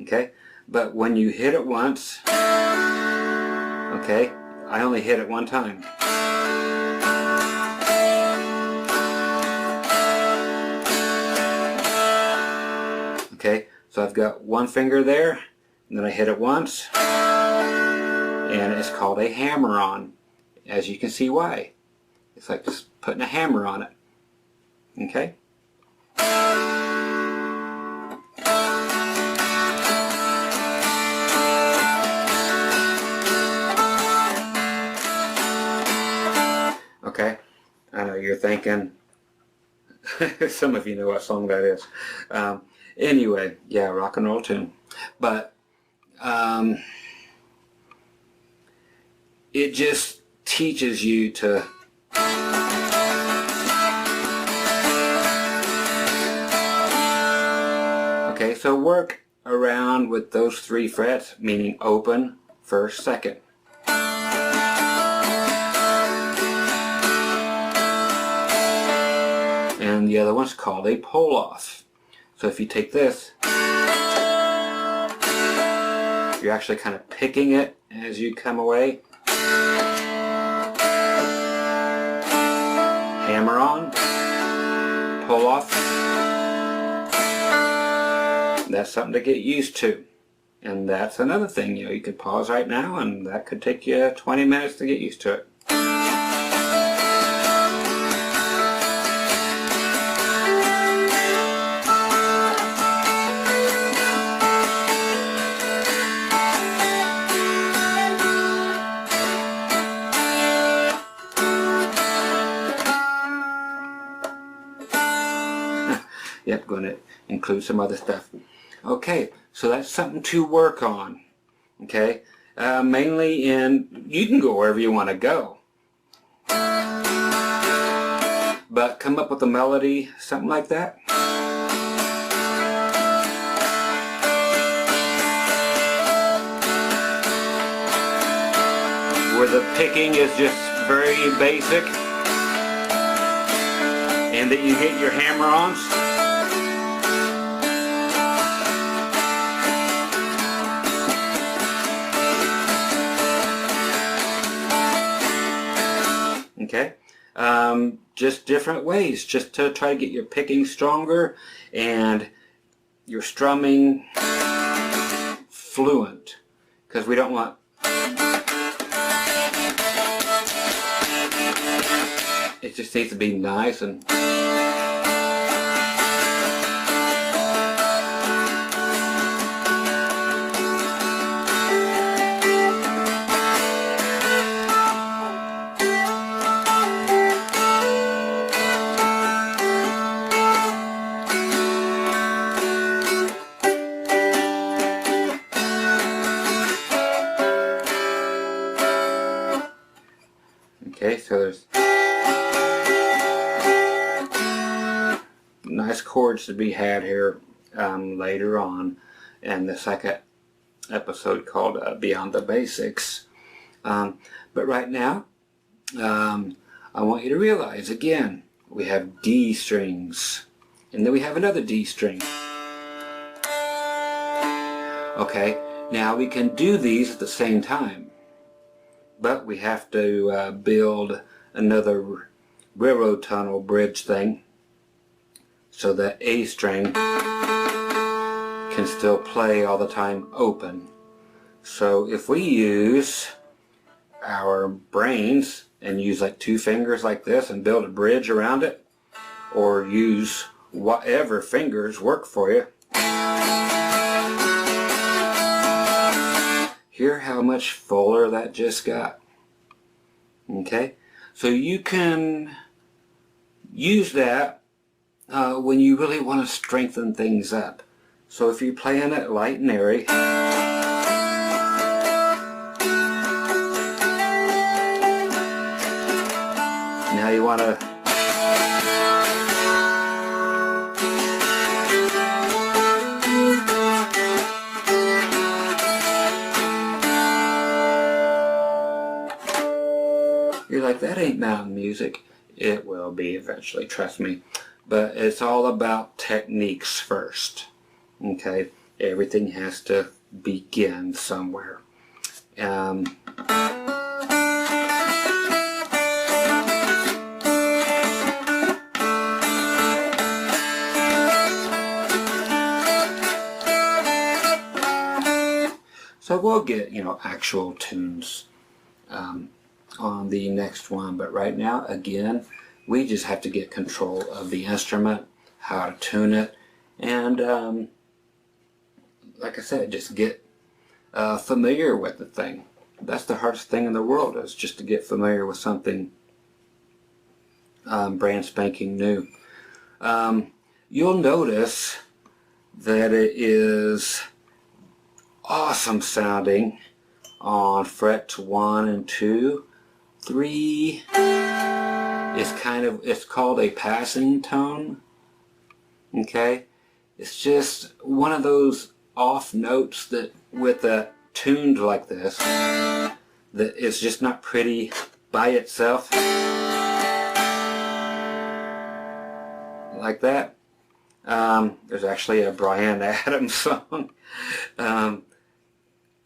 Okay, but when you hit it once, okay, I only hit it one time. Okay, so I've got one finger there, and then I hit it once, and it's called a hammer-on. As you can see why. It's like just putting a hammer on it. Okay? Okay, I know you're thinking, some of you know what song that is. Anyway, yeah, rock and roll tune. But it just teaches you to okay, so work around with those 3 frets, meaning open, first, second. And the other one's called a pull-off. So if you take this, you're actually kind of picking it as you come away. Hammer on, pull off. That's something to get used to. And that's another thing, you know, you could pause right now and that could take you 20 minutes to get used to it. Yep, going to include some other stuff. Okay, so that's something to work on. Okay, mainly in, you can go wherever you want to go, but come up with a melody, something like that. Where the picking is just very basic, and that you hit your hammer-ons. Okay, just different ways, just to try to get your picking stronger and your strumming fluent, because we don't want it just needs to be nice and nice chords to be had here later on in the second episode called Beyond the Basics. But right now, I want you to realize, again, we have D strings, and then we have another D string. Okay, now we can do these at the same time, but we have to build another railroad tunnel bridge thing so that A string can still play all the time open. So if we use our brains and use like 2 fingers like this and build a bridge around it, or use whatever fingers work for you, hear how much fuller that just got. Okay, so you can use that when you really want to strengthen things up. So if you're playing it light and airy, now you want to you're like, that ain't mountain music. It will be eventually, trust me. But it's all about techniques first. Okay? Everything has to begin somewhere. So we'll get, actual tunes on the next one, but right now, again, we just have to get control of the instrument, how to tune it, and like I said, just get familiar with the thing. That's the hardest thing in the world, is just to get familiar with something brand spanking new. You'll notice that it is awesome sounding on frets 1 and 2. 3 is it's called a passing tone. Okay, it's just one of those off notes that with a tuned like this, that it's just not pretty by itself like that. There's actually a Bryan Adams song,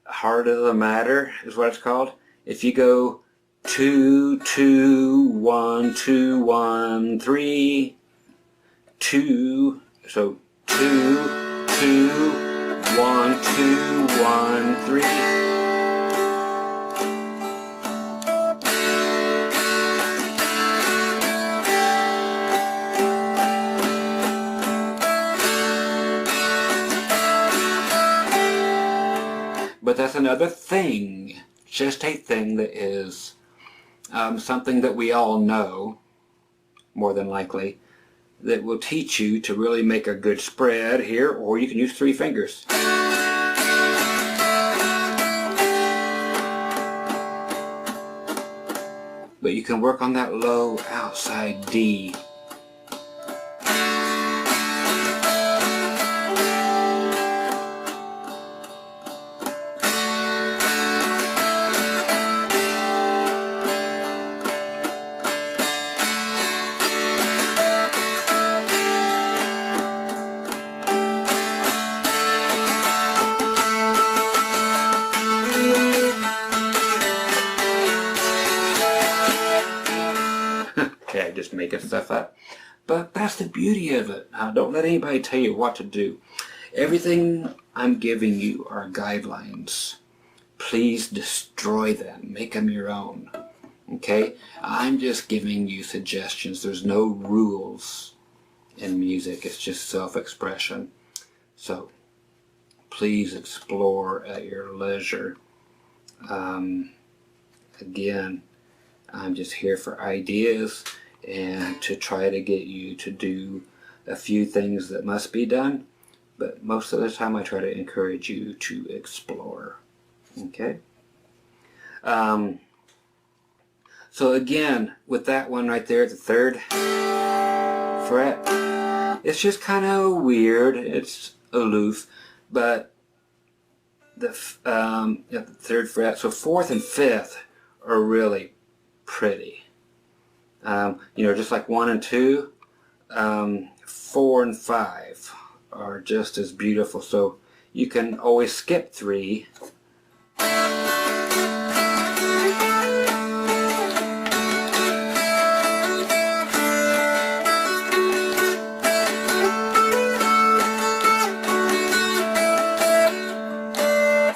Heart of the Matter is what it's called. If you go 2 2 1 2 1 3 2, so 2 2 1 2 1 3. But that's another thing, just a thing that is something that we all know, more than likely, that will teach you to really make a good spread here, or you can use 3 fingers. But you can work on that low outside D. Okay, just making stuff up. But that's the beauty of it. Don't let anybody tell you what to do. Everything I'm giving you are guidelines. Please destroy them. Make them your own. Okay? I'm just giving you suggestions. There's no rules in music. It's just self-expression. So, please explore at your leisure. Again, I'm just here for ideas and to try to get you to do a few things that must be done, but most of the time I try to encourage you to explore. Okay? So again, with that one right there, the 3rd fret, It's just kind of weird. It's aloof, but the at the 3rd fret, so 4th and 5th are really pretty. You know, just like 1 and 2, 4 and 5 are just as beautiful. So you can always skip 3.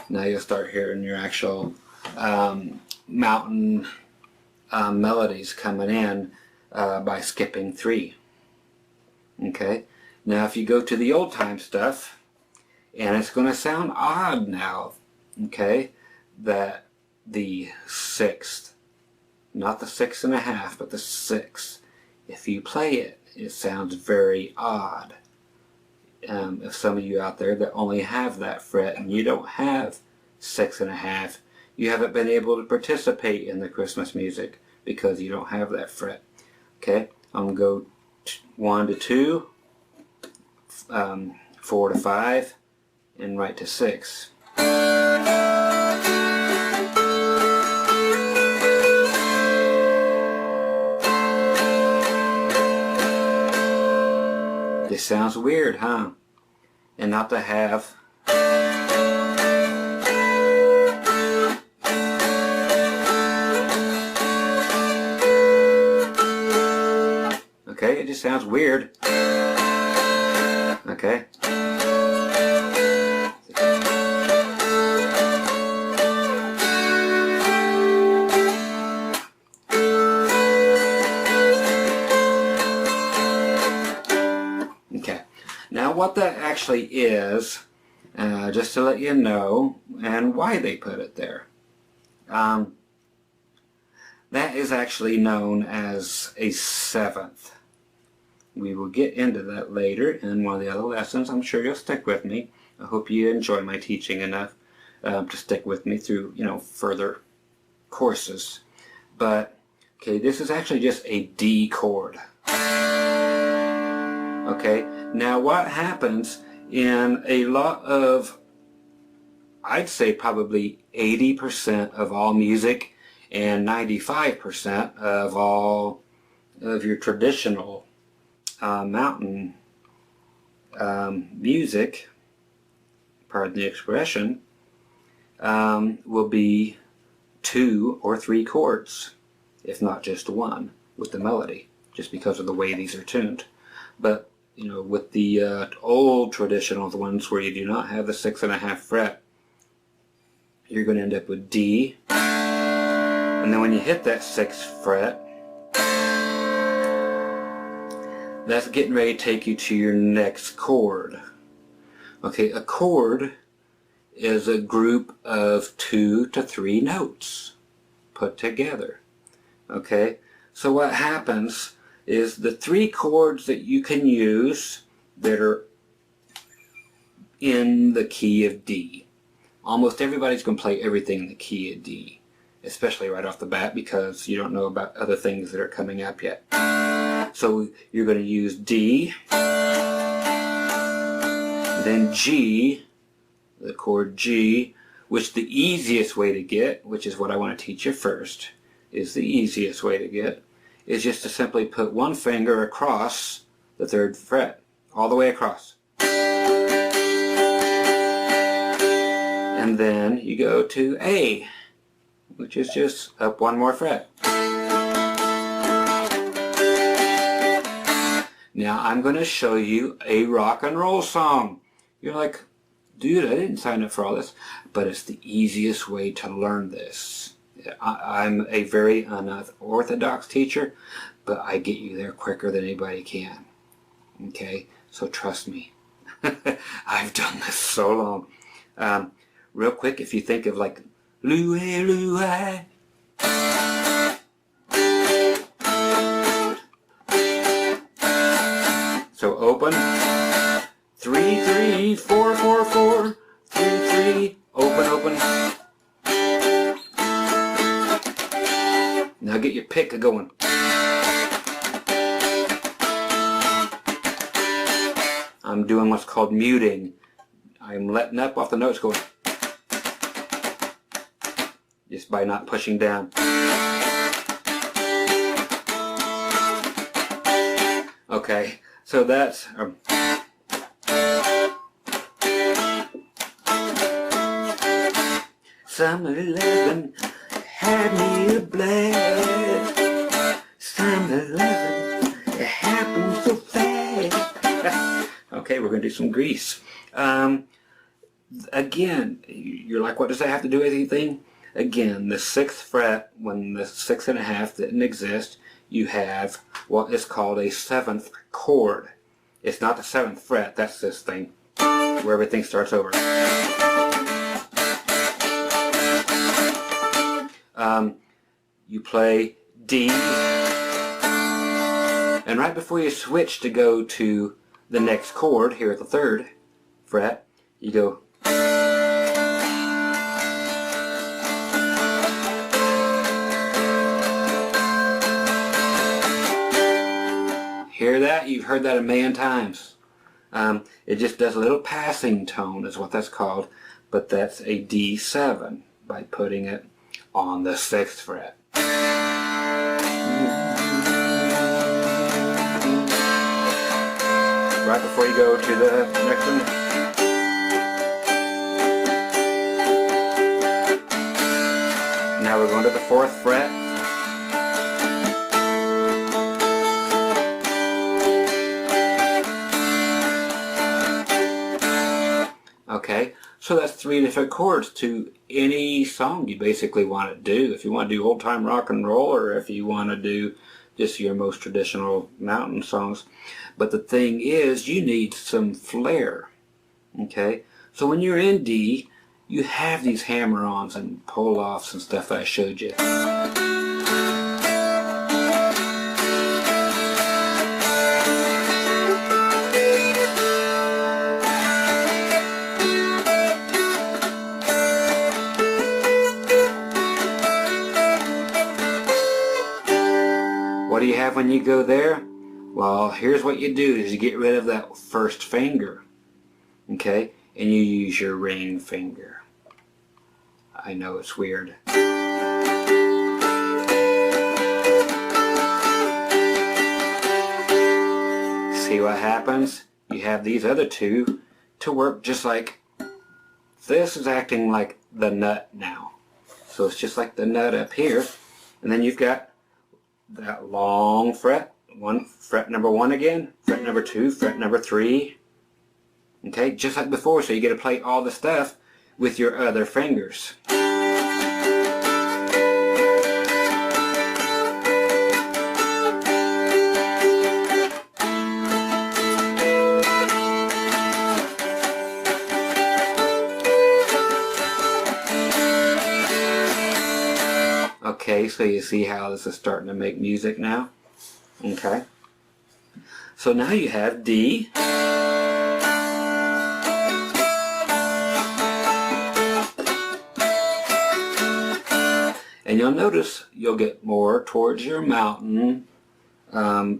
Now you'll start hearing your actual mountain melodies coming in by skipping 3. Okay, now if you go to the old time stuff, and it's going to sound odd now, okay, that the 6th, not the 6.5, but the 6th, if you play it, it sounds very odd. If some of you out there that only have that fret and you don't have 6.5, you haven't been able to participate in the Christmas music because you don't have that fret. Okay, I'm going to go 1 to 2, 4 to 5, and right to 6. This sounds weird, huh? And not to have okay, it just sounds weird. Okay. Okay. Now what that actually is, just to let you know, and why they put it there. That is actually known as a 7th. We will get into that later in one of the other lessons. I'm sure you'll stick with me. I hope you enjoy my teaching enough to stick with me through, you know, further courses. But, okay, this is actually just a D chord. Okay, now what happens in a lot of, I'd say probably 80% of all music and 95% of all of your traditional mountain music, pardon the expression, will be 2 or 3 chords, if not just 1, with the melody, just because of the way these are tuned. But you know, with the old traditional ones where you do not have the 6.5 fret, you're going to end up with D, and then when you hit that 6th fret, that's getting ready to take you to your next chord. Okay, a chord is a group of 2 to 3 notes put together. Okay, so what happens is the 3 chords that you can use that are in the key of D. Almost everybody's going to play everything in the key of D, especially right off the bat because you don't know about other things that are coming up yet. So you're going to use D, then G, the chord G, which the easiest way to get, which is what I want to teach you first, is the easiest way to get, is just to simply put one finger across the 3rd fret, all the way across. And then you go to A, which is just up 1 more fret. Now I'm going to show you a rock and roll song. You're like, dude, I didn't sign up for all this. But it's the easiest way to learn this. I'm a very unorthodox teacher, but I get you there quicker than anybody can. Okay, so trust me. I've done this so long. Real quick, if you think of like Louie, Louie. So open 3 3 4 4 4 3 3 open. Now get your pick going. I'm doing what's called muting. I'm letting up off the notes going just by not pushing down. Okay, so that's Summer 11 had me a blast. Summer 11, it happened so fast. Okay, we're going to do some Grease. Again, you're like, what does that have to do with anything? Again, the 6th fret, when the 6.5 didn't exist, you have what is called a 7th chord. It's not the 7th fret, that's this thing, where everything starts over. You play D, and right before you switch to go to the next chord, here at the 3rd fret, you go. Hear that? You've heard that a million times. It just does a little passing tone is what that's called, but that's a D7 by putting it on the 6th fret. Right before you go to the next one. Now we're going to the 4th fret. Okay, so that's 3 different chords to any song you basically want to do. If you want to do old time rock and roll, or if you want to do just your most traditional mountain songs. But the thing is, you need some flair. Okay, so when you're in D, you have these hammer-ons and pull-offs and stuff I showed you. What do you have when you go there? Well, here's what you do is you get rid of that 1st finger, okay, and you use your ring finger. I know it's weird. See what happens? You have these other two to work just like this is acting like the nut now. So it's just like the nut up here, and then you've got that long fret, fret number 1 again, fret number 2, fret number 3. Okay, just like before, so you get to play all the stuff with your other fingers. Okay, so you see how this is starting to make music now? Okay. So now you have D. And you'll notice you'll get more towards your mountain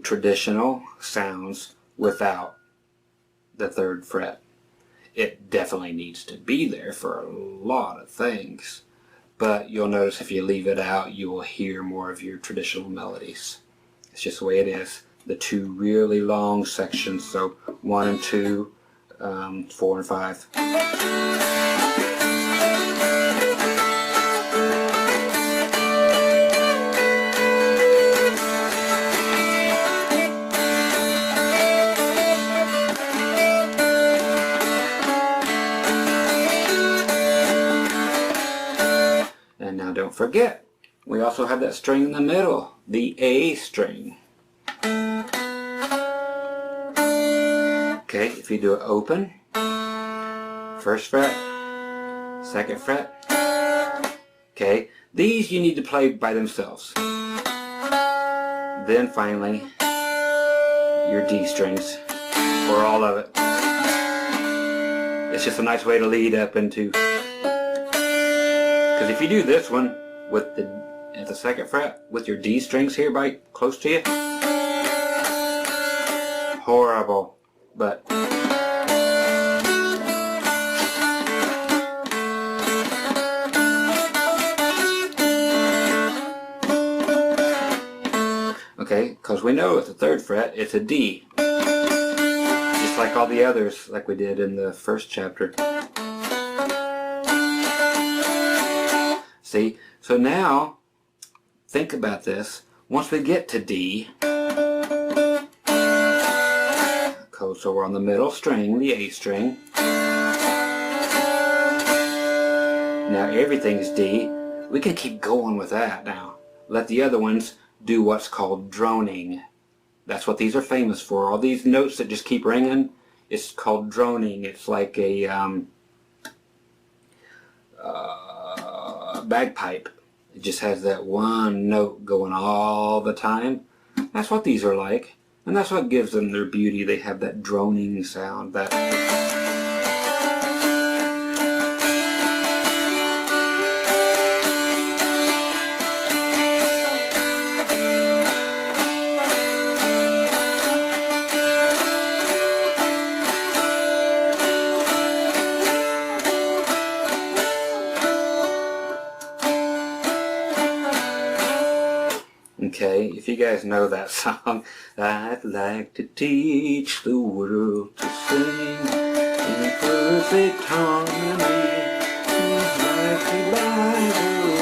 traditional sounds without the 3rd fret. It definitely needs to be there for a lot of things. But you'll notice if you leave it out, you will hear more of your traditional melodies. It's just the way it is. The 2 really long sections, so 1 and 2, 4 and 5. And now don't forget, we also have that string in the middle, the A string. Okay, if you do it open, 1st fret, 2nd fret. Okay, these you need to play by themselves. Then finally, your D strings, or all of it. It's just a nice way to lead up into. Because if you do this one with at the 2nd fret with your D strings here by close to you, horrible. But Okay, because we know it's the 3rd fret, it's a D. Just like all the others, like we did in the first chapter. See? So now, think about this. Once we get to D, so we're on the middle string, the A string. Now everything's D. We can keep going with that now. Let the other ones do what's called droning. That's what these are famous for. All these notes that just keep ringing, it's called droning. It's like a bagpipe. It just has that one note going all the time. That's what these are like. And that's what gives them their beauty. They have that droning sound. That Okay, if you guys know that song, I'd like to teach the world to sing in perfect harmony, like the Bible,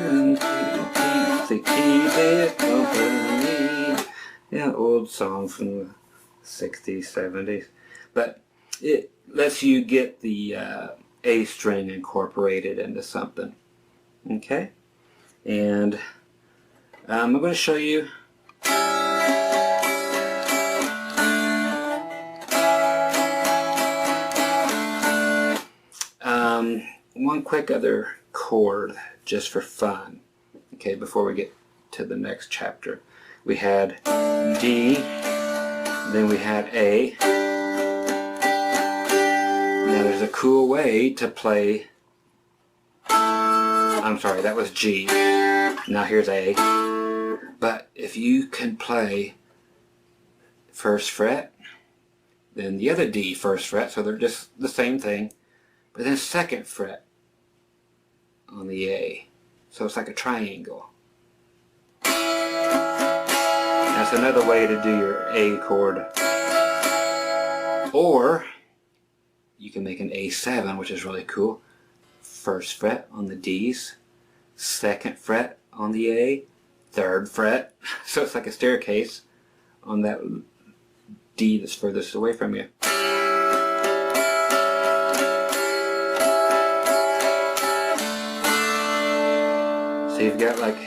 and to keep it company. Yeah, old song from the 60s, 70s. But it lets you get the A string incorporated into something. Okay? And I'm going to show you one quick other chord just for fun. Okay, before we get to the next chapter. We had D, then we had A. Now there's a cool way to play. I'm sorry, that was G. Now here's A. But if you can play 1st fret, then the other D 1st fret, so they're just the same thing, but then 2nd fret on the A. So it's like a triangle. That's another way to do your A chord. Or you can make an A7, which is really cool. 1st fret on the D's, 2nd fret on the A, 3rd fret. So it's like a staircase on that D that's furthest away from you. So you've got like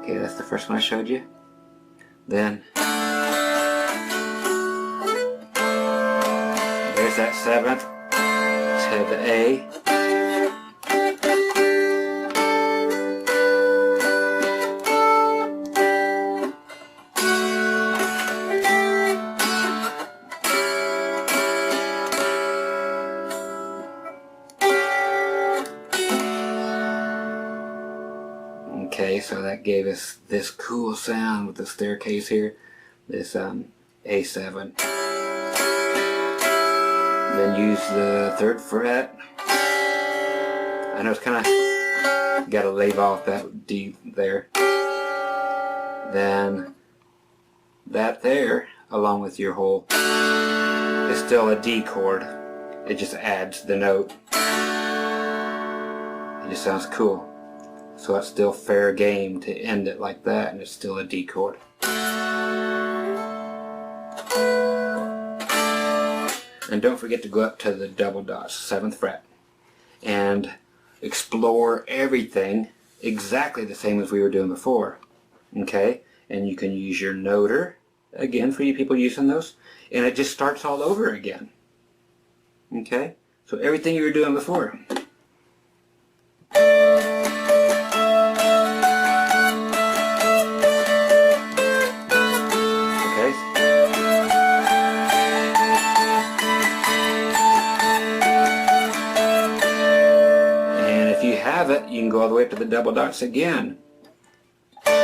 okay, that's the first one I showed you. Then there's that 7th to the A. Okay, so that gave us this cool sound with the staircase here, this A7. Then use the 3rd fret. I know it's kind of, got to leave off that D there. Then that there, along with your whole, is still a D chord. It just adds the note. It just sounds cool. So it's still fair game to end it like that, and it's still a D chord. And don't forget to go up to the double dots, 7th fret, and explore everything exactly the same as we were doing before. Okay? And you can use your noter, again, for you people using those, and it just starts all over again. Okay? So everything you were doing before. You can go all the way way up to the double dots again. And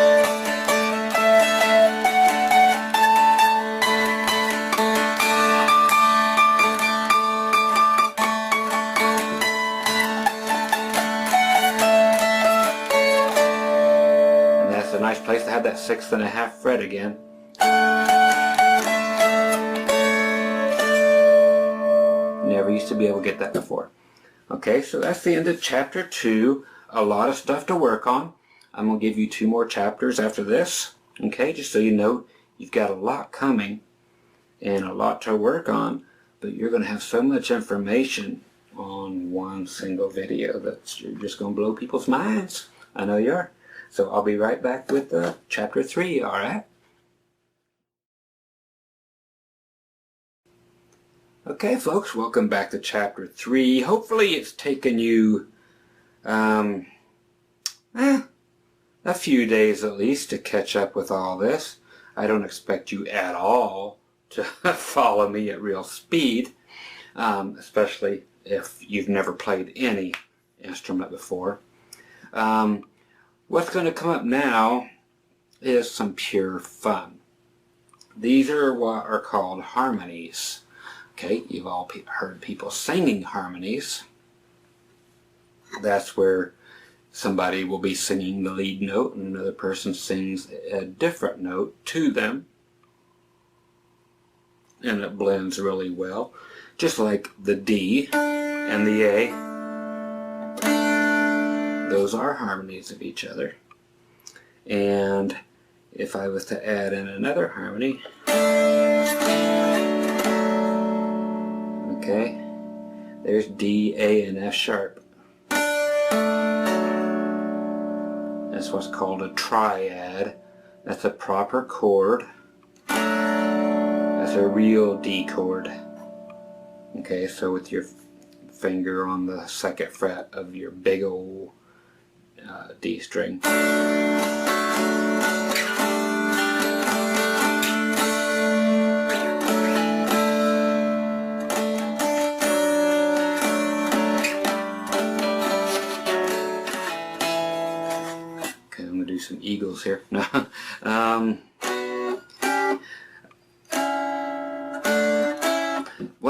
that's a nice place to have that 6.5 fret again. Never used to be able to get that before. Okay, so that's the end of chapter 2. A lot of stuff to work on. I'm going to give you 2 more chapters after this. Okay, just so you know, you've got a lot coming and a lot to work on, but you're going to have so much information on one single video that you're just going to blow people's minds. I know you are. So I'll be right back with chapter 3, alright? Okay folks, welcome back to chapter 3. Hopefully it's taken you a few days at least to catch up with all this. I don't expect you at all to follow me at real speed, especially if you've never played any instrument before. What's going to come up now is some pure fun. These are what are called harmonies. Okay, you've all heard people singing harmonies. That's where somebody will be singing the lead note and another person sings a different note to them. And it blends really well. Just like the D and the A. Those are harmonies of each other. And if I was to add in another harmony, okay, there's D, A, and F sharp. That's what's called a triad. That's a proper chord. That's a real D chord. Okay, so with your finger on the 2nd fret of your big old D string. Some eagles here. What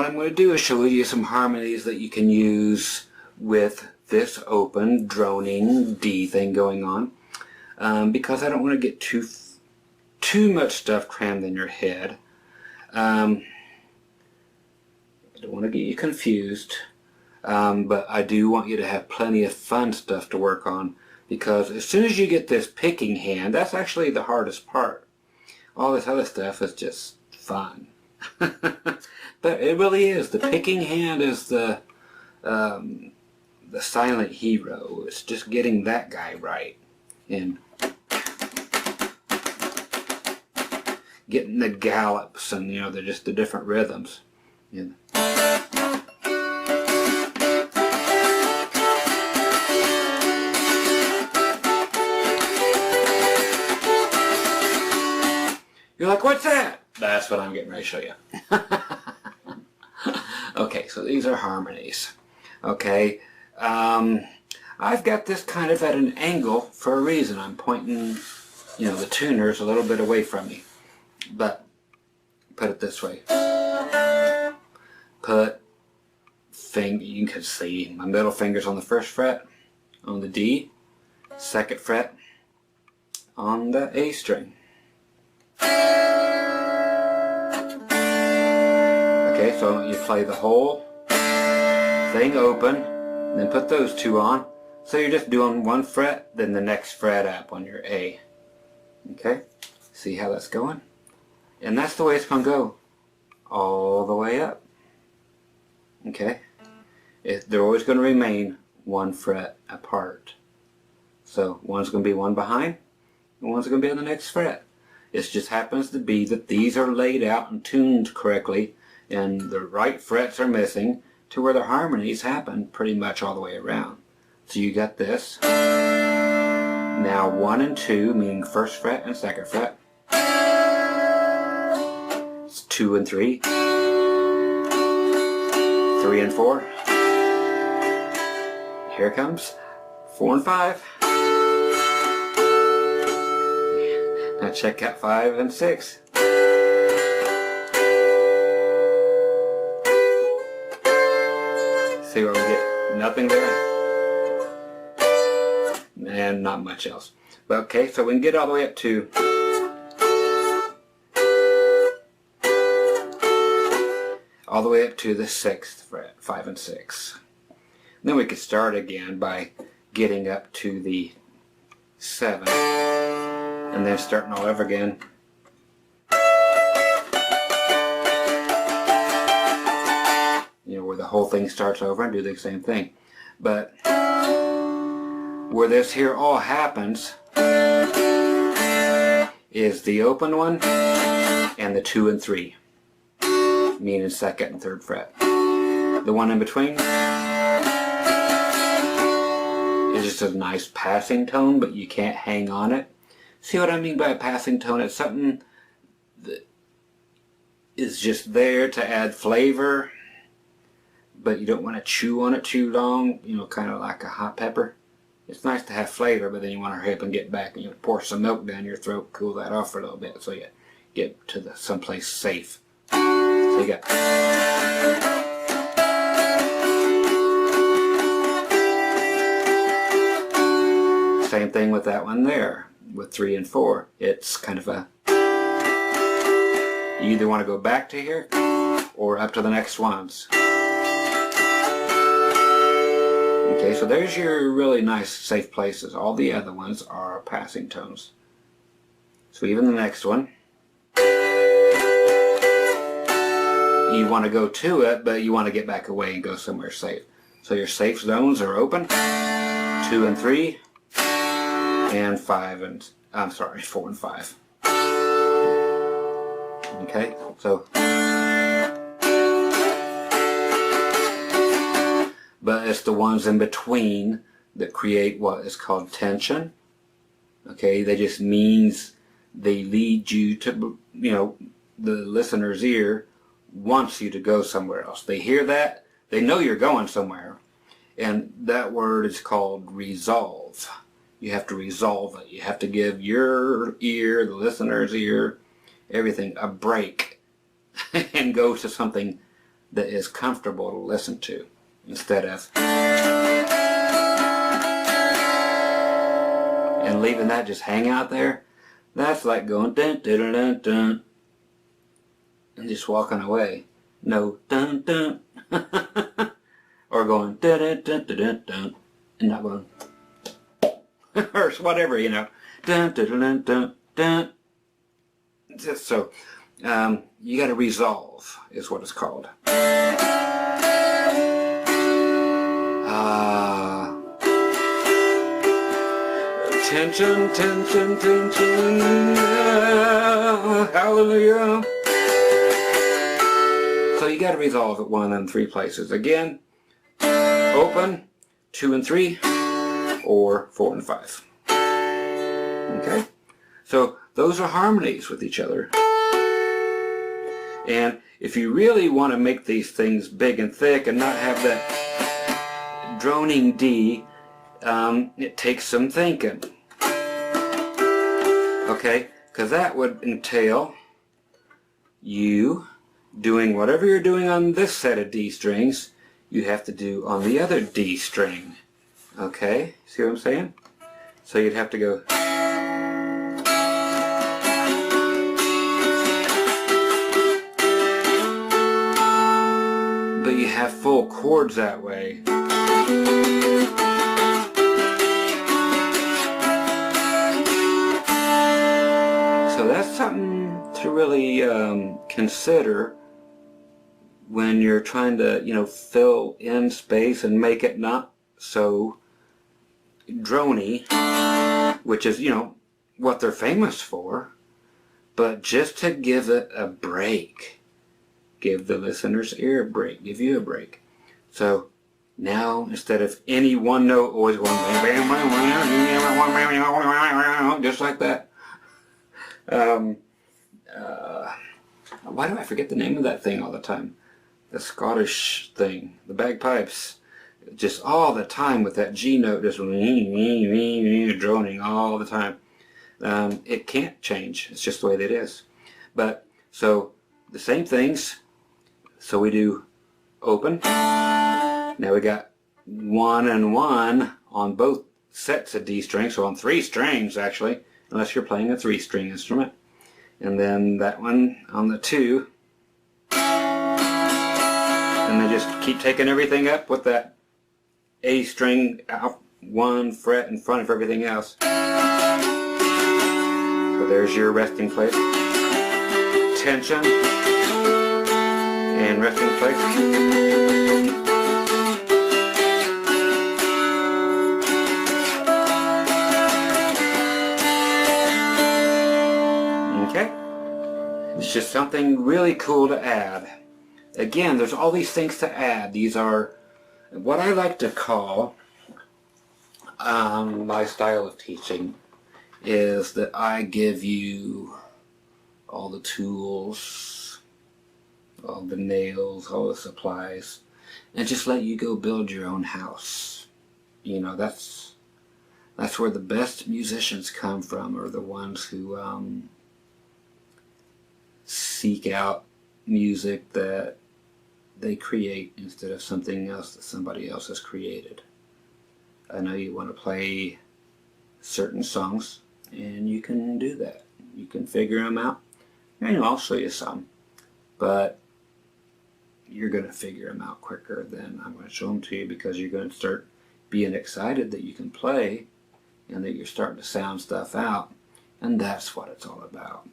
I'm going to do is show you some harmonies that you can use with this open droning D thing going on, because I don't want to get too much stuff crammed in your head. I don't want to get you confused, but I do want you to have plenty of fun stuff to work on. Because as soon as you get this picking hand, that's actually the hardest part. All this other stuff is just fun. But it really is. The picking hand is the silent hero. It's just getting that guy right. And getting the gallops and, you know, they're just the different rhythms. And you're like, what's that? That's what I'm getting ready to show you. Okay, so these are harmonies. Okay, I've got this kind of at an angle for a reason. I'm pointing, you know, the tuners a little bit away from me. But, put it this way. You can see my middle finger's on the 1st fret, on the D, 2nd fret, on the A string. Okay, so you play the whole thing open, and then put those 2 on. So you're just doing 1 fret, then the next fret up on your A. Okay, see how that's going? And that's the way it's going to go, all the way up. Okay, they're always going to remain 1 fret apart. So one's going to be one behind, and one's going to be on the next fret. It just happens to be that these are laid out and tuned correctly, and the right frets are missing to where the harmonies happen pretty much all the way around. So you got this. Now 1 and 2, meaning 1st fret and 2nd fret. It's 2 and 3. 3 and 4. Here comes 4 and 5. Now check out 5 and 6. See where we get nothing there? And not much else. But okay, so we can get all the way up to the 6th fret, 5 and 6. Then we could start again by getting up to the 7 and then starting all over again. You know, where the whole thing starts over and do the same thing. But where this here all happens is the open one and the 2 and 3, meaning 2nd and 3rd fret. The one in between is just a nice passing tone, but you can't hang on it. See what I mean by a passing tone? It's something that is just there to add flavor, but you don't want to chew on it too long, you know, kind of like a hot pepper. It's nice to have flavor, but then you want to hurry up and get back and you pour some milk down your throat, cool that off for a little bit so you get to the someplace safe. So you got same thing with that one there, with 3 and 4. It's kind of a, you either want to go back to here or up to the next ones. Okay, so there's your really nice safe places. All the other ones are passing tones. So even the next one, you want to go to it, but you want to get back away and go somewhere safe. So your safe zones are open, 2 and 3, and 4 and 5. Okay, so, but it's the ones in between that create what is called tension. Okay, that just means they lead you to, you know, the listener's ear wants you to go somewhere else. They hear that, they know you're going somewhere, and that word is called resolve. You have to resolve it. You have to give your ear, the listener's ear, everything a break and go to something that is comfortable to listen to instead of and leaving that just hang out there. That's like going dun dun dun dun, dun and just walking away. No dun dun or going dun dun dun dun dun, dun and not going or whatever, you know. Dun dun dun dun dun. Just so you got to resolve is what it's called. Tension, tension, tension, hallelujah. So you got to resolve at one of them 3 places. Again, open, 2 and 3, or 4 and 5. Okay? So those are harmonies with each other. And if you really want to make these things big and thick and not have that droning D, it takes some thinking. Okay? Because that would entail you doing whatever you're doing on this set of D strings, you have to do on the other D string. Okay? See what I'm saying? So you'd have to go. But you have full chords that way. So that's something to really consider when you're trying to, you know, fill in space and make it not so drony, which is, you know, what they're famous for, but just to give it a break. Give the listener's ear a break. Give you a break. So now, instead of any one note always going just like that. Why do I forget the name of that thing all the time? The Scottish thing, the bagpipes, just all the time with that G note, just droning all the time. It can't change. It's just the way that it is. But so the same things. So we do open. Now we got 1 and 1 on both sets of D strings, so on 3 strings actually, unless you're playing a 3-string instrument. And then that one on the 2. And then just keep taking everything up with that A string out 1 fret in front of everything else. So there's your resting place. Tension and resting place. Okay. It's just something really cool to add. Again, there's all these things to add. These are what I like to call my style of teaching is that I give you all the tools, all the nails, all the supplies, and just let you go build your own house. You know, that's where the best musicians come from, are the ones who seek out music that they create instead of something else that somebody else has created. I know you want to play certain songs, and you can do that. You can figure them out. And I'll show you some, but you're going to figure them out quicker than I'm going to show them to you, because you're going to start being excited that you can play and that you're starting to sound stuff out, and that's what it's all about.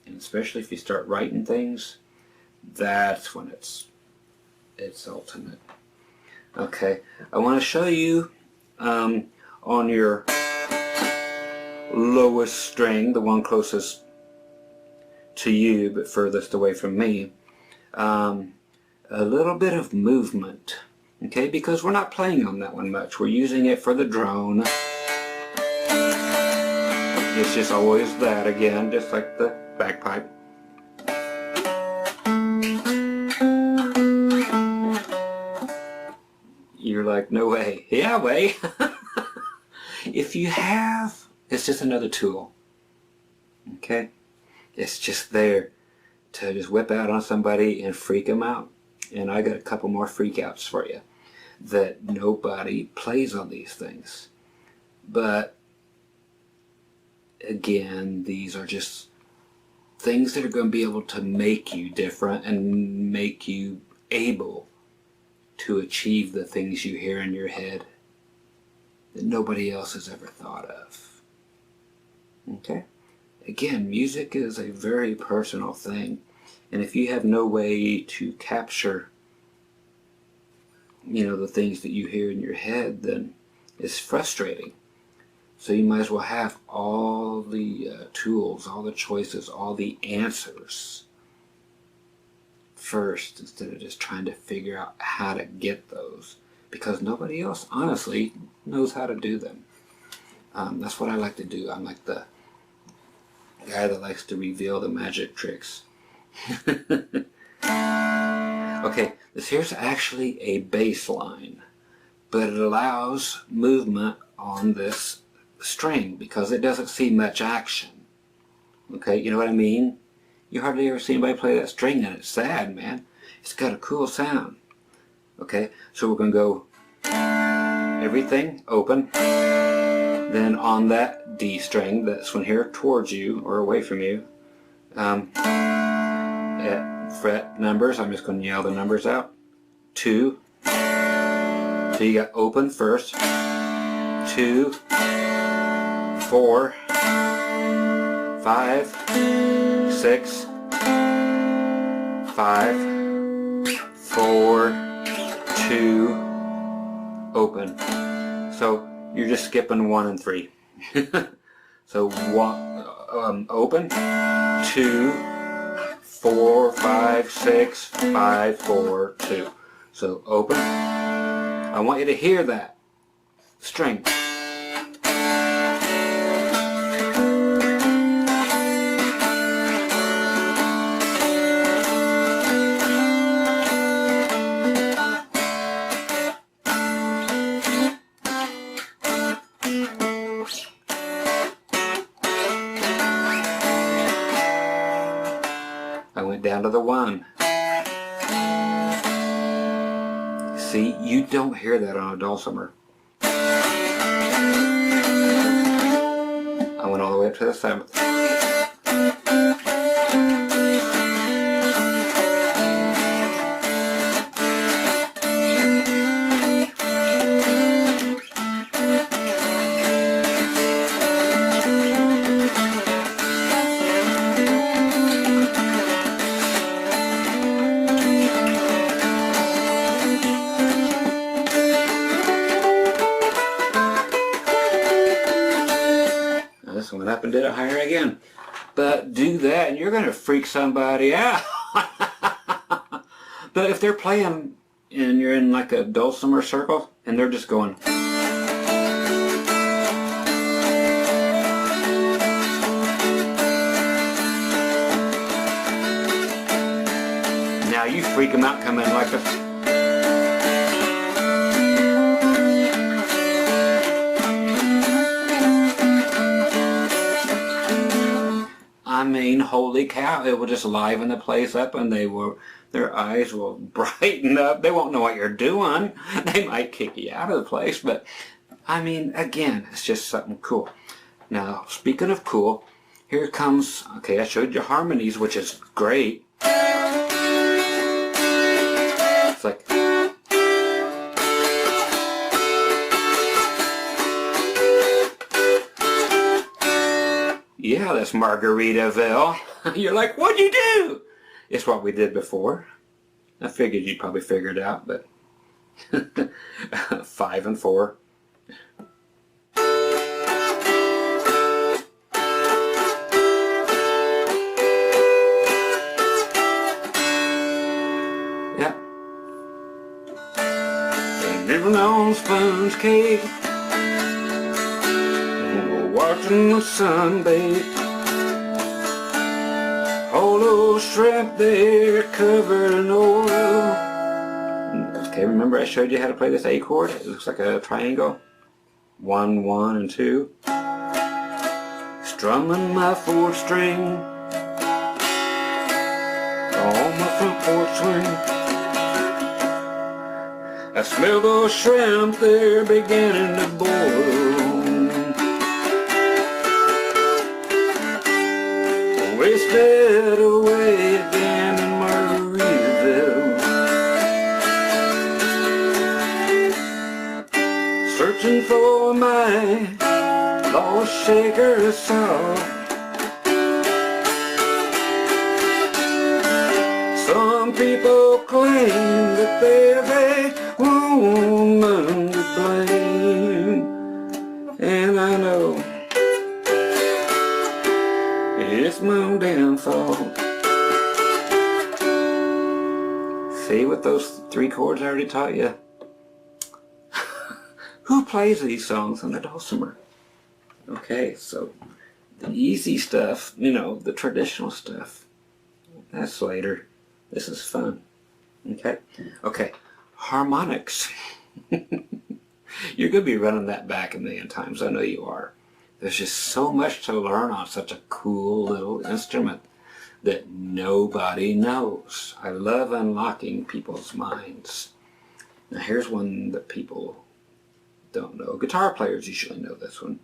And especially if you start writing things, that's when it's ultimate. Okay, I want to show you on your lowest string, the one closest to you but furthest away from me, a little bit of movement. Okay, because we're not playing on that one much. We're using it for the drone. It's just always that again, just like the bagpipe. You're like, no way. Yeah, way. If you have, it's just another tool. Okay? It's just there to just whip out on somebody and freak them out. And I got a couple more freak outs for you. That nobody plays on these things. But again, these are just things that are going to be able to make you different and make you able to achieve the things you hear in your head that nobody else has ever thought of. Okay? Again, music is a very personal thing, and if you have no way to capture, you know, the things that you hear in your head, then it's frustrating. So you might as well have all the tools, all the choices, all the answers first, instead of just trying to figure out how to get those, because nobody else honestly knows how to do them. That's what I like to do. I'm like the guy that likes to reveal the magic tricks. Okay, this here's actually a bass line, but it allows movement on this string because it doesn't see much action. Okay, you know what I mean? You hardly ever see anybody play that string, and it's sad, man. It's got a cool sound. Okay, so we're going to go everything open. Then on that D string, that's one here towards you or away from you, at fret numbers, I'm just going to yell the numbers out. 2. So you got open first. 2, 4, 5, 6, 5, 4, 2, open. So you're just skipping 1 and 3. So 1, open, 2, 4, 5, 6, 5, 4, 2. So open. I want you to hear that string. I went down to the 1. See, you don't hear that on a dulcimer. I went all the way up to the 7th. This went up and did it higher again. But do that and you're going to freak somebody out. But if they're playing and you're in like a dulcimer circle and they're just going, now you freak them out coming like this. I mean, holy cow, it will just liven the place up and their eyes will brighten up. They won't know what you're doing. They might kick you out of the place, but I mean, again, it's just something cool. Now, speaking of cool, here comes, okay, I showed you harmonies, which is great. It's like, yeah, that's Margaritaville. You're like, what'd you do? It's what we did before. I figured you'd probably figure it out, but 5 and 4. Yep. And living on sponge cake. Watching the sun bathe. All those shrimp there covered in oil. Okay, remember I showed you how to play this A chord? It looks like a triangle. 1, 1, and 2. Strumming my 4th string on my front porch swing. I smell those shrimp there beginning to boil. Wasted away again in Margaritaville, searching for my lost shaker of salt. Some people claim that there's a woman to blame, and I know it's my own damn fault. See, with those 3 chords I already taught you. Who plays these songs on the dulcimer? Okay, so the easy stuff, you know, the traditional stuff, that's later. This is fun. Okay? Okay, harmonics. You're going to be running that back a million times. I know you are. There's just so much to learn on such a cool little instrument that nobody knows. I love unlocking people's minds. Now here's one that people don't know. Guitar players usually know this one.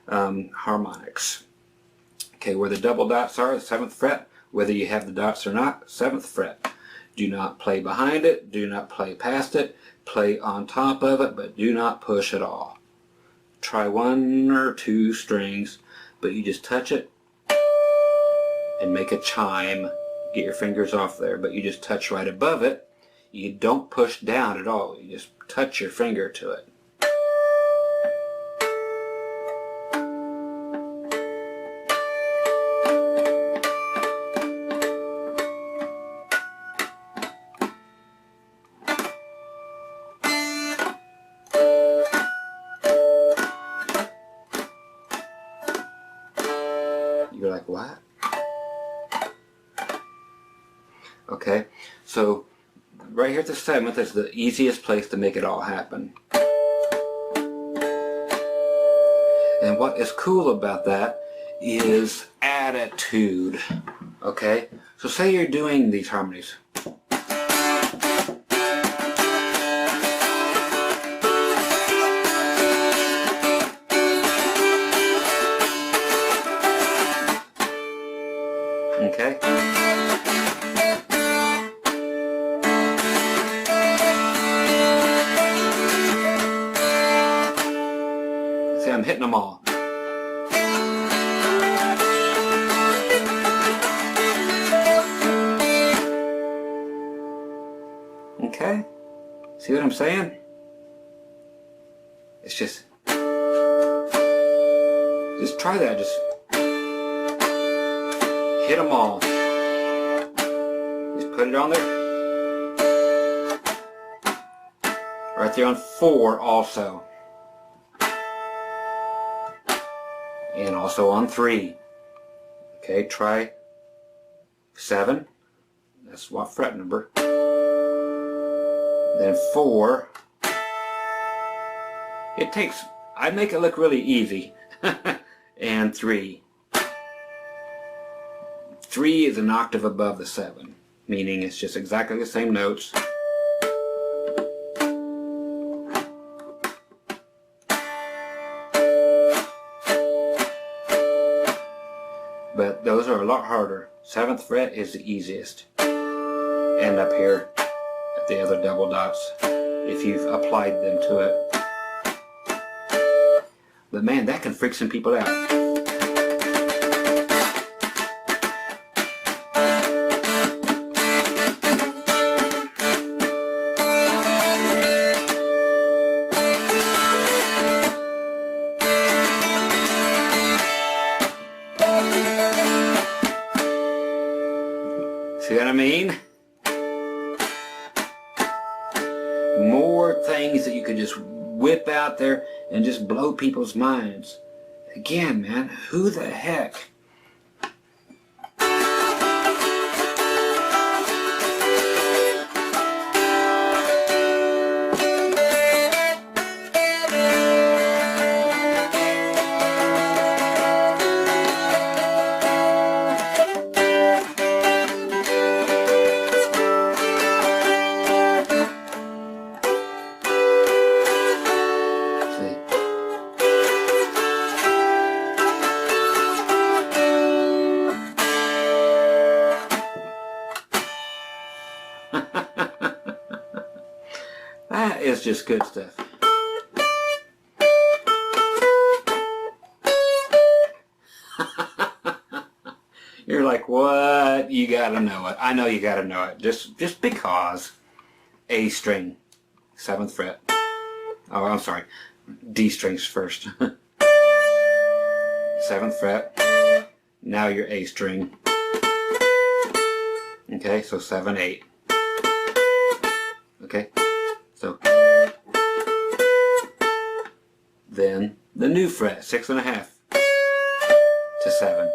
Harmonics. Okay, where the double dots are, the 7th fret, whether you have the dots or not, 7th fret. Do not play behind it, do not play past it, play on top of it, but do not push at all. Try 1 or 2 strings, but you just touch it and make a chime. Get your fingers off there, but you just touch right above it. You don't push down at all. You just touch your finger to it. You're like, what? Okay, so right here at the 7th is the easiest place to make it all happen. And what is cool about that is attitude. Okay, So say you're doing these harmonies. Okay? See, I'm hitting them all. Okay? See what I'm saying? It's just try that. Just hit them all. Just put it on there. Right there on 4 also. And also on 3. Okay, try 7. That's what fret number. Then 4. It takes, I make it look really easy. And 3. 3 is an octave above the 7, meaning it's just exactly the same notes. But those are a lot harder. 7th fret is the easiest. And up here at the other double dots, if you've applied them to it. But man, that can freak some people out. See what I mean? More things that you could just whip out there and just blow people's minds. Again, man, who the heck? That is just good stuff. You're like, what? You gotta know it. I know you gotta know it. Just because. A string, 7th fret. Oh, I'm sorry. D strings first. 7th fret. Now your A string. Okay, so 7, 8. Okay, so then the new fret, 6.5 to 7.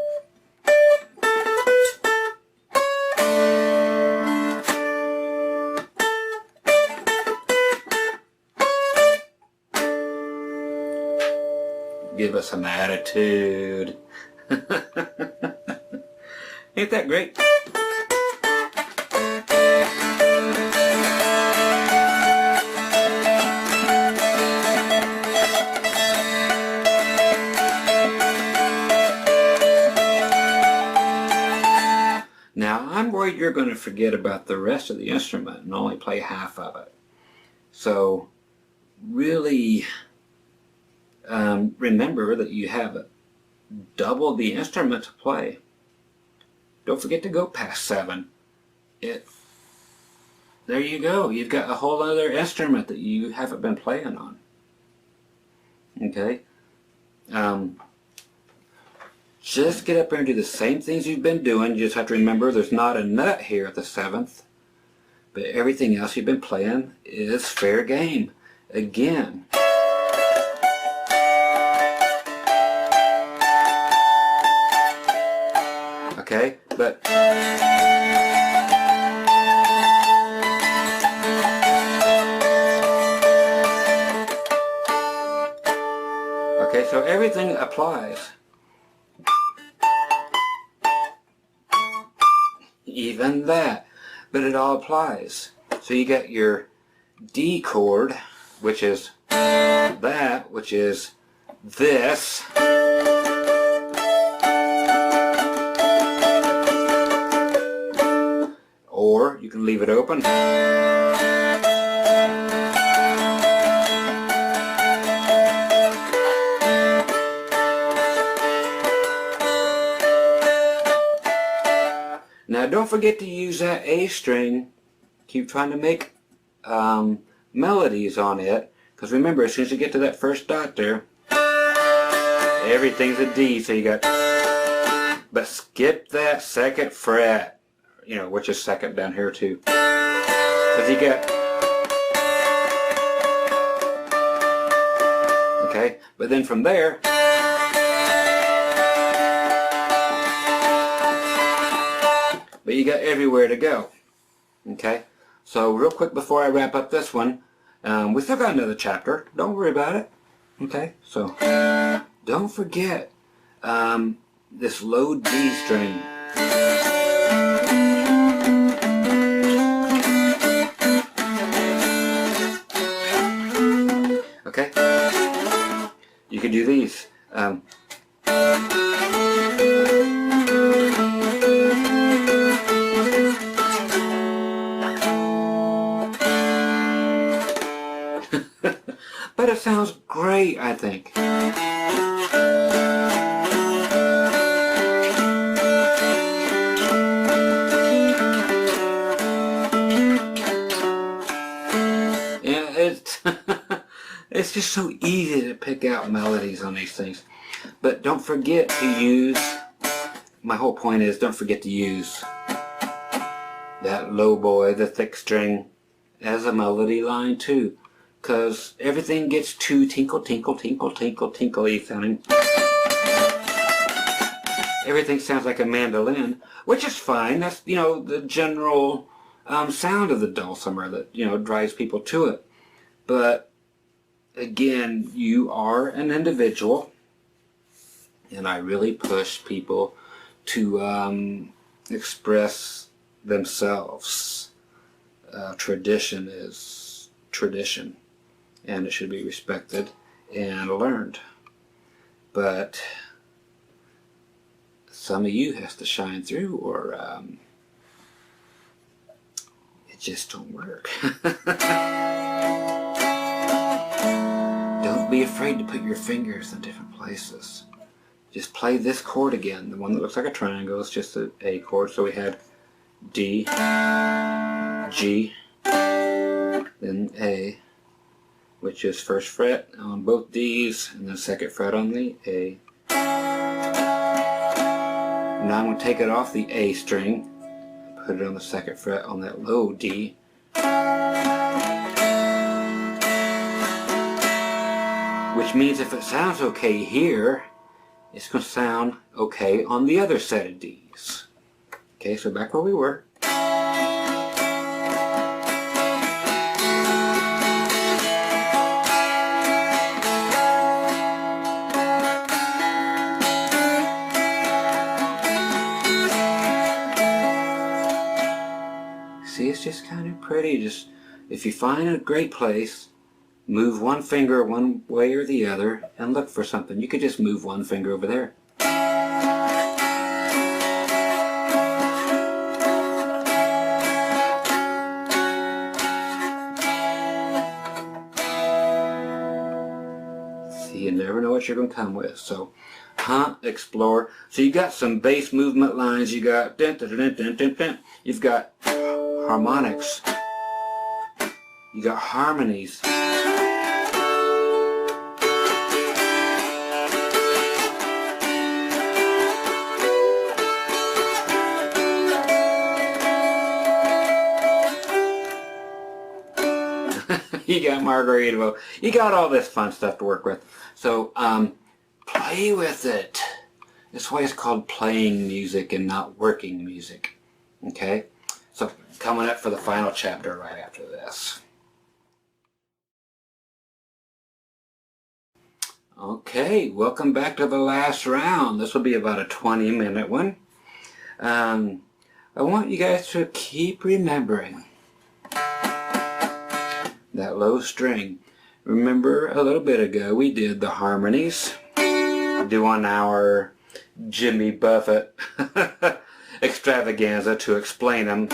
Give us some attitude. Ain't that great? Now, I'm worried you're going to forget about the rest of the instrument and only play half of it. So, really remember that you have double the instrument to play. Don't forget to go past 7. There you go. You've got a whole other instrument that you haven't been playing on. Okay? Just get up there and do the same things you've been doing. You just have to remember there's not a nut here at the 7th. But everything else you've been playing is fair game. Again. Okay? But okay, so everything applies. even that. But it all applies. So you got your D chord, which is that, which is this. Or you can leave it open. Now don't forget to use that A string. Keep trying to make melodies on it, because remember, as soon as you get to that first dot there, everything's a D, so you got, but skip that second fret, you know, which is second down here too, because you got, okay, but then from there, but you got everywhere to go. Okay, so real quick before I wrap up this one, we still got another chapter. Don't worry about it. Okay, so don't forget this low D string. Okay, you can do these. But it sounds great, I think. Yeah, it's just so easy to pick out melodies on these things. But don't forget to use, my whole point is, don't forget to use that low boy, the thick string, as a melody line too. Because everything gets too tinkle, tinkle, tinkle, tinkle, tinkle-y sounding. Everything sounds like a mandolin, which is fine. That's, you know, the general sound of the dulcimer that, you know, drives people to it. But again, you are an individual, and I really push people to express themselves. Tradition is tradition, and it should be respected and learned. But some of you has to shine through, or it just don't work. Don't be afraid to put your fingers in different places. Just play this chord again, the one that looks like a triangle. It's just an A chord. So we had D, G, then A, which is first fret on both D's, and then second fret on the A. Now I'm going to take it off the A string, put it on the second fret on that low D. Which means if it sounds okay here, it's going to sound okay on the other set of D's. Okay, so back where we were. See, it's just kind of pretty. Just if you find a great place, move one finger one way or the other and look for something. You could just move one finger over there. See, you never know what you're going to come with. So, explore. So you got some bass movement lines. You got dun, dun, dun, dun, dun, dun. You've got harmonics. You got harmonies. You got Margaritaville. You got all this fun stuff to work with. So play with it. That's why it's called playing music and not working music. Okay? So coming up for the final chapter right after this. Okay, welcome back to the last round. This will be about a 20-minute one. I want you guys to keep remembering that low string. Remember a little bit ago we did the harmonies, doing our Jimmy Buffett extravaganza to explain them.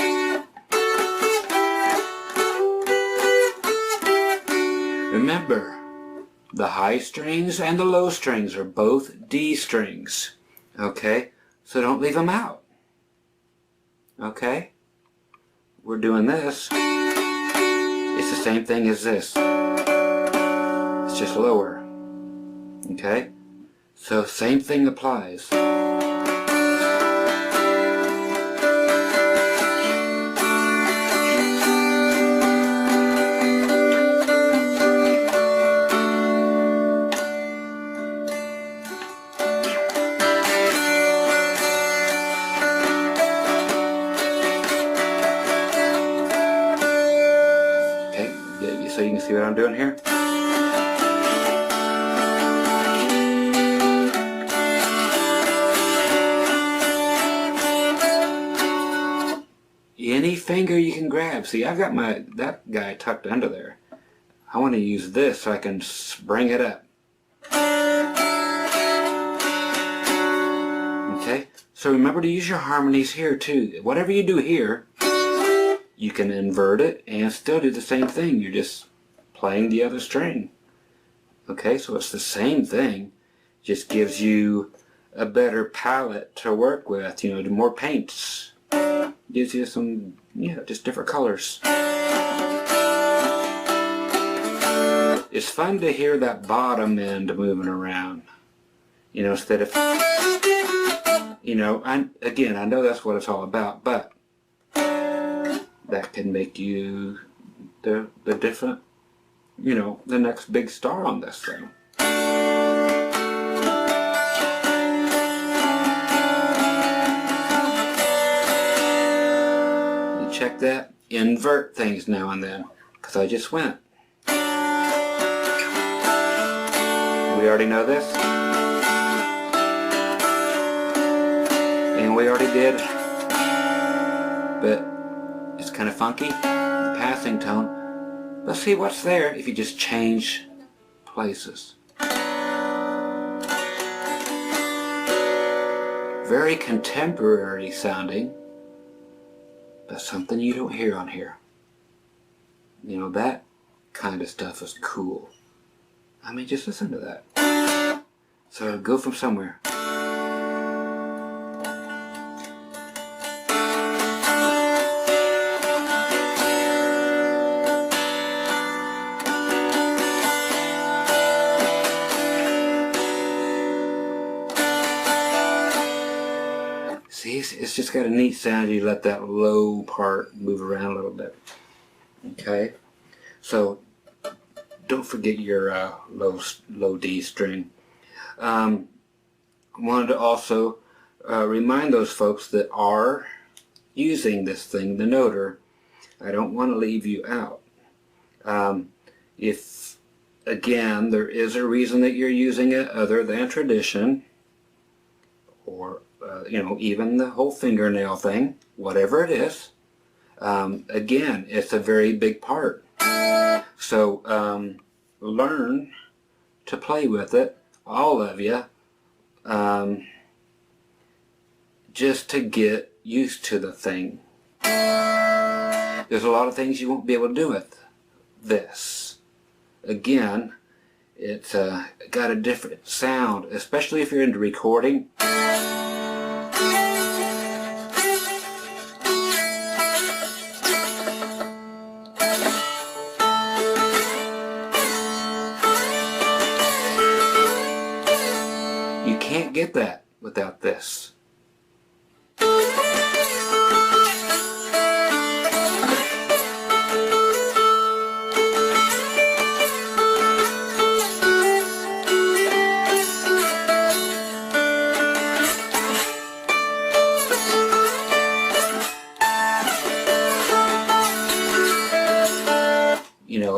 Remember, the high strings and the low strings are both D strings. Okay? So don't leave them out. Okay? We're doing this. It's the same thing as this. It's just lower. Okay? So same thing applies. So you can see what I'm doing here. Any finger you can grab. See, I've got that guy tucked under there. I want to use this so I can bring it up. Okay, so remember to use your harmonies here too. Whatever you do here, you can invert it and still do the same thing. You're just playing the other string. Okay, so it's the same thing. Just gives you a better palette to work with, you know, more paints. Gives you some, just different colors. It's fun to hear that bottom end moving around. You know, instead of, again, I know that's what it's all about, but that can make you the different, the next big star on this thing. You check that? Invert things now and then, because I just went. We already know this. And we already did. But it's kind of funky, the passing tone. Let's see what's there if you just change places. Very contemporary sounding, but something you don't hear on here. That kind of stuff is cool. I mean, just listen to that. So go from somewhere. See, it's just got a neat sound. You let that low part move around a little bit. Okay, so don't forget your low D string. Wanted to also remind those folks that are using this thing, the noter. I don't want to leave you out. If again there is a reason that you're using it other than tradition, or even the whole fingernail thing, whatever it is, again, it's a very big part. So learn to play with it, all of you, just to get used to the thing. There's a lot of things you won't be able to do with this. Again, it's got a different sound, especially if you're into recording. You can't get that without this.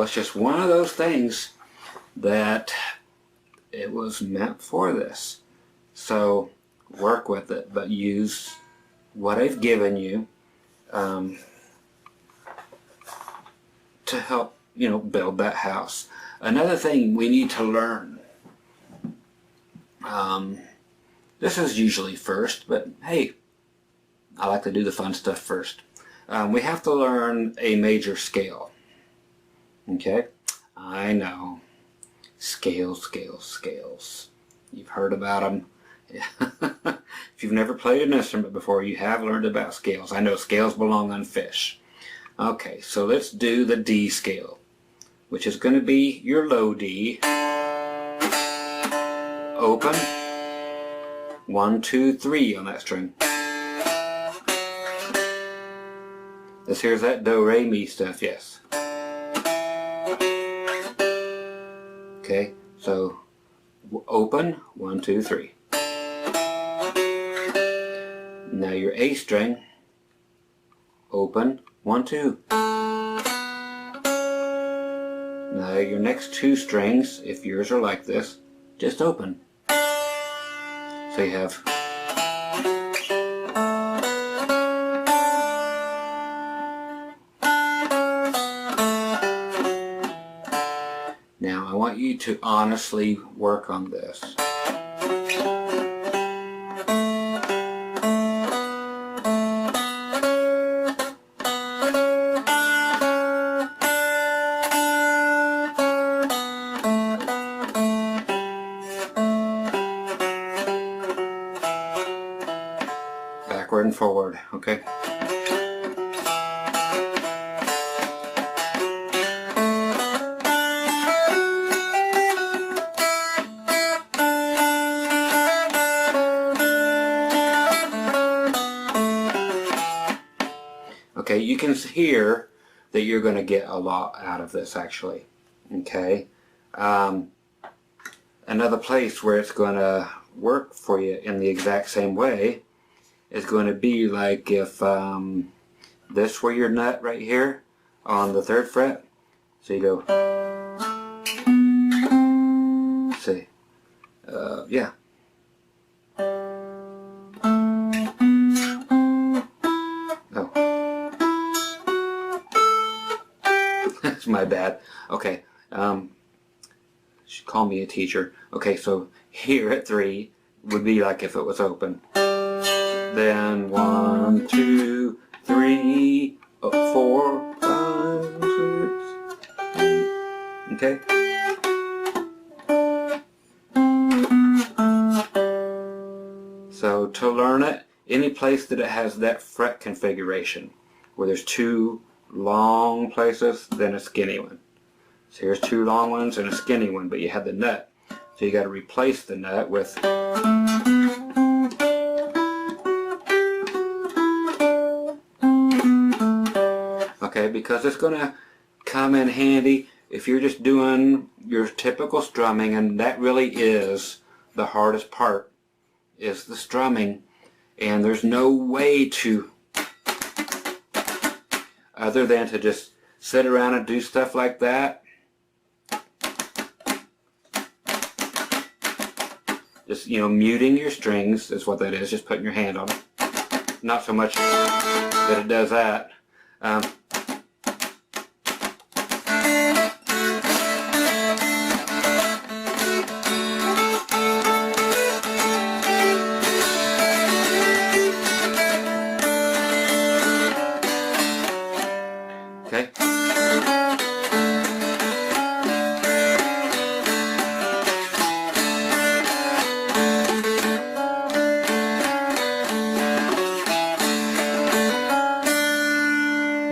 It's just one of those things that it was meant for this. So work with it, but use what I've given you to help, build that house. Another thing we need to learn, this is usually first, but hey, I like to do the fun stuff first. We have to learn a major scale. Okay? I know. Scales, scales, scales. You've heard about them. If you've never played an instrument before, you have learned about scales. I know scales belong on fish. Okay, so let's do the D scale, which is going to be your low D. Open. 1, 2, 3 on that string. This here's that do, re, mi stuff, yes. Okay, so open, 1, 2, 3. Now your A string, open, 1, 2. Now your next two strings, if yours are like this, just open. So you have now I want you to honestly work on this. Backward and forward, okay? Okay, you can hear that you're going to get a lot out of this actually. Okay, another place where it's going to work for you in the exact same way is going to be like if this were your nut right here on the 3rd fret. So you go, see, yeah. Oh. That's my bad. Okay, should call me a teacher. Okay, so here at 3 would be like if it was open. Then 1, 2, 3, 4, 5, 6, 8. Okay. So to learn it, any place that it has that fret configuration, where there's 2 long places, then a skinny one. So here's 2 long ones and a skinny one, but you have the nut. So you got to replace the nut with because it's going to come in handy if you're just doing your typical strumming, and that really is the hardest part, is the strumming, and there's no way to other than to just sit around and do stuff like that. Just, muting your strings is what that is, just putting your hand on it. Not so much that it does that. Okay.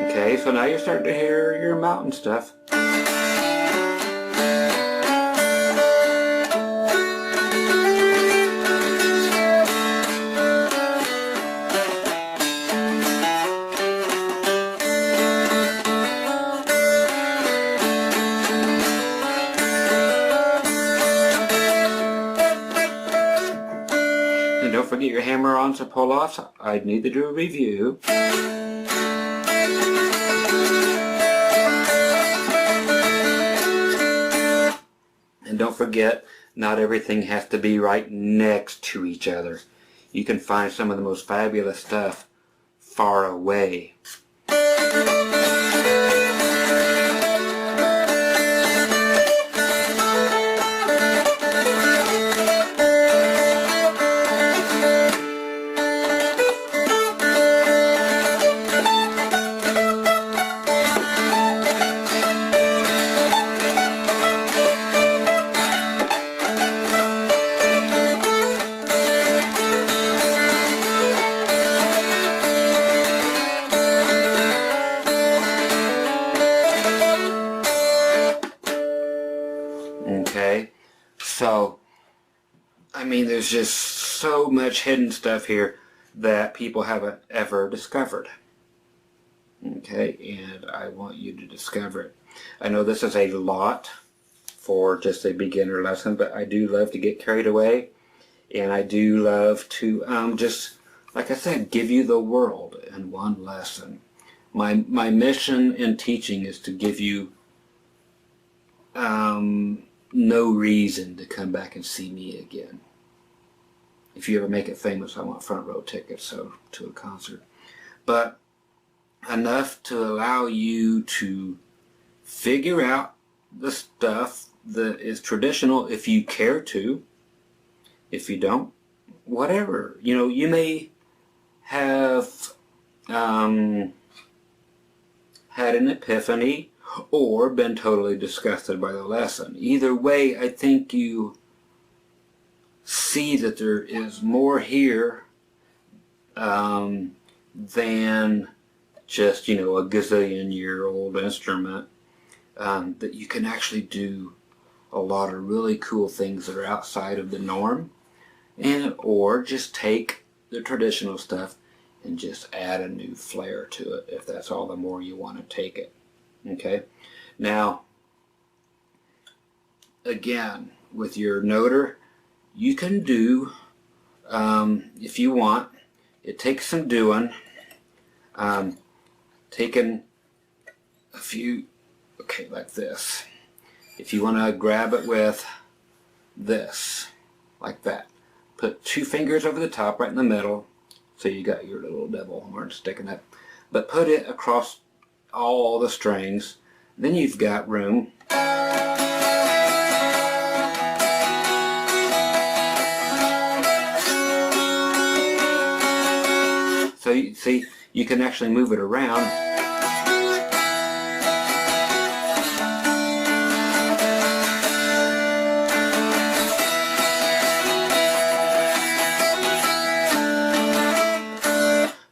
Okay, so now you're starting to hear your mountain stuff. And don't forget your hammer-ons and pull-offs. I'd need to do a review. And don't forget, not everything has to be right next to each other. You can find some of the most fabulous stuff far away. Okay, so I mean, there's just so much hidden stuff here that people haven't ever discovered. Okay, and I want you to discover it. I know this is a lot for just a beginner lesson, but I do love to get carried away, and I do love to just, like I said, give you the world in one lesson. My mission in teaching is to give you no reason to come back and see me again. If you ever make it famous, I want front row tickets to a concert. But enough to allow you to figure out the stuff that is traditional if you care to. If you don't, whatever. You know, you may have had an epiphany or been totally disgusted by the lesson. Either way, I think you see that there is more here than just, you know, a gazillion-year-old instrument, that you can actually do a lot of really cool things that are outside of the norm, and or just take the traditional stuff and just add a new flair to it, if that's all the more you want to take it. Okay, now again, with your noter, you can do, if you want, it takes some doing, taking a few, okay, like this. If you want to grab it with this, like that, put 2 fingers over the top right in the middle, so you got your little devil horn sticking up, but put it across all the strings, then you've got room so you see you can actually move it around.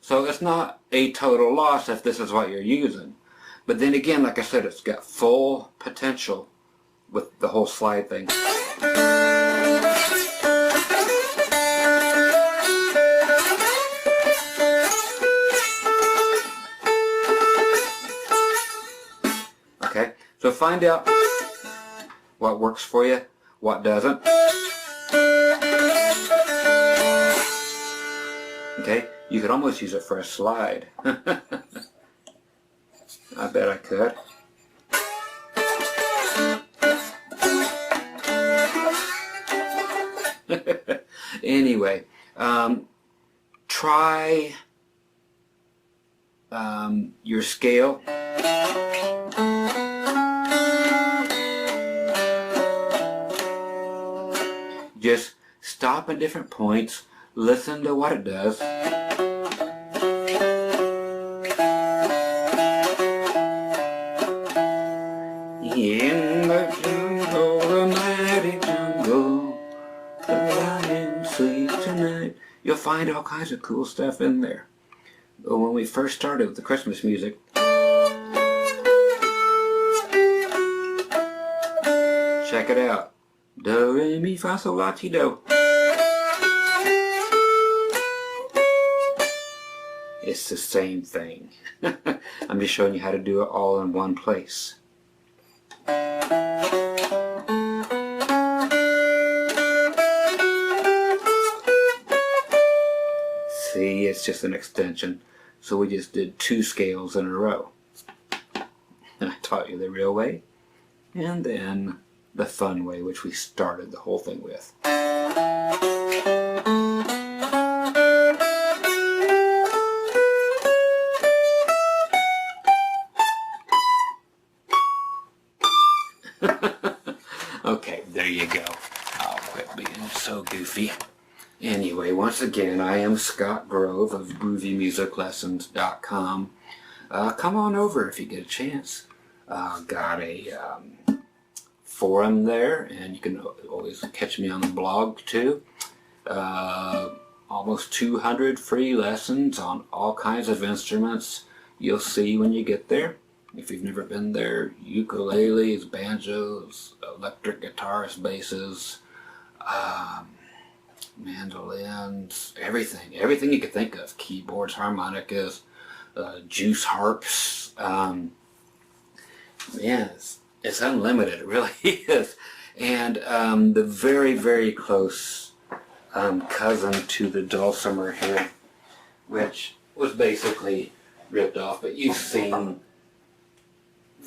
So it's not a total loss if this is what you're using. But then again, like I said, it's got full potential with the whole slide thing. Okay, so find out what works for you, what doesn't. Okay, you could almost use it for a slide. I bet I could. Anyway, try your scale. Just stop at different points, listen to what it does. In the jungle, the mighty jungle, the lion sleeps tonight. You'll find all kinds of cool stuff in there. But when we first started with the Christmas music, check it out. Do, re, mi, fa, sol, la, ti, do. It's the same thing. I'm just showing you how to do it all in one place. See, it's just an extension. So we just did 2 scales in a row. And I taught you the real way, and then the fun way, which we started the whole thing with. Okay, there you go. I'll quit being so goofy. Anyway, once again, I am Scott Grove of GroovyMusicLessons.com. Come on over if you get a chance. Got a forum there, and you can always catch me on the blog too. Almost 200 free lessons on all kinds of instruments you'll see when you get there. If you've never been there, ukuleles, banjos, electric guitars, basses, mandolins, everything you could think of, keyboards, harmonicas, juice harps. Man, it's unlimited, it really is. And the very, very close cousin to the Dulcimer here, which was basically ripped off, but you've seen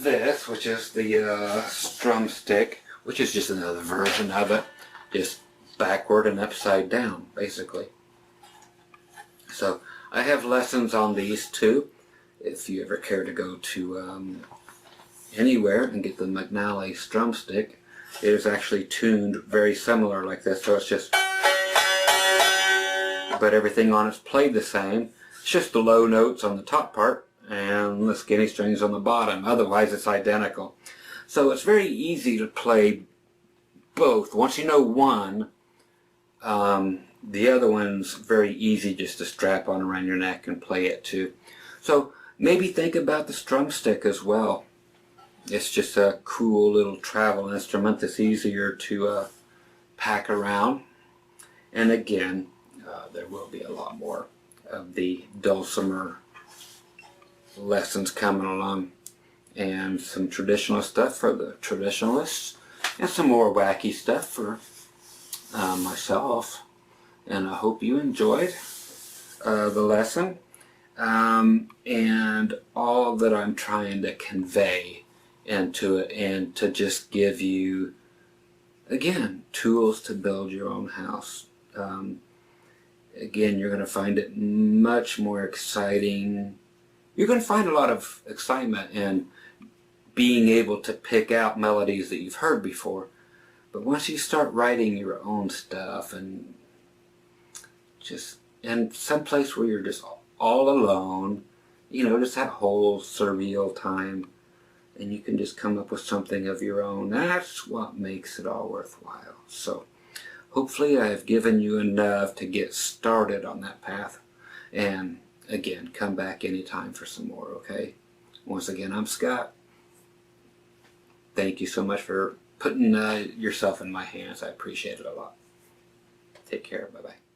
this, which is the strum stick, which is just another version of it, just backward and upside down, basically. So I have lessons on these too, if you ever care to go to anywhere and get the McNally strum stick. It is actually tuned very similar like this, so it's just, but everything on it's played the same. It's just the low notes on the top part and the skinny strings on the bottom. Otherwise it's identical. So it's very easy to play both. Once you know one, the other one's very easy just to strap on around your neck and play it too. So maybe think about the strum stick as well. It's just a cool little travel instrument that's easier to pack around. And again, there will be a lot more of the Dulcimer lessons coming along, and some traditional stuff for the traditionalists, and some more wacky stuff for myself. And I hope you enjoyed the lesson and all that I'm trying to convey into it, and to just give you, again, tools to build your own house. Again, you're going to find it much more exciting. You're going to find a lot of excitement in being able to pick out melodies that you've heard before. But once you start writing your own stuff, and just in some place where you're just all alone, you know, just that whole surreal time, and you can just come up with something of your own, that's what makes it all worthwhile. So hopefully I've given you enough to get started on that path. And again, come back anytime for some more, okay? Once again, I'm Scott. Thank you so much for putting yourself in my hands. I appreciate it a lot. Take care. Bye-bye.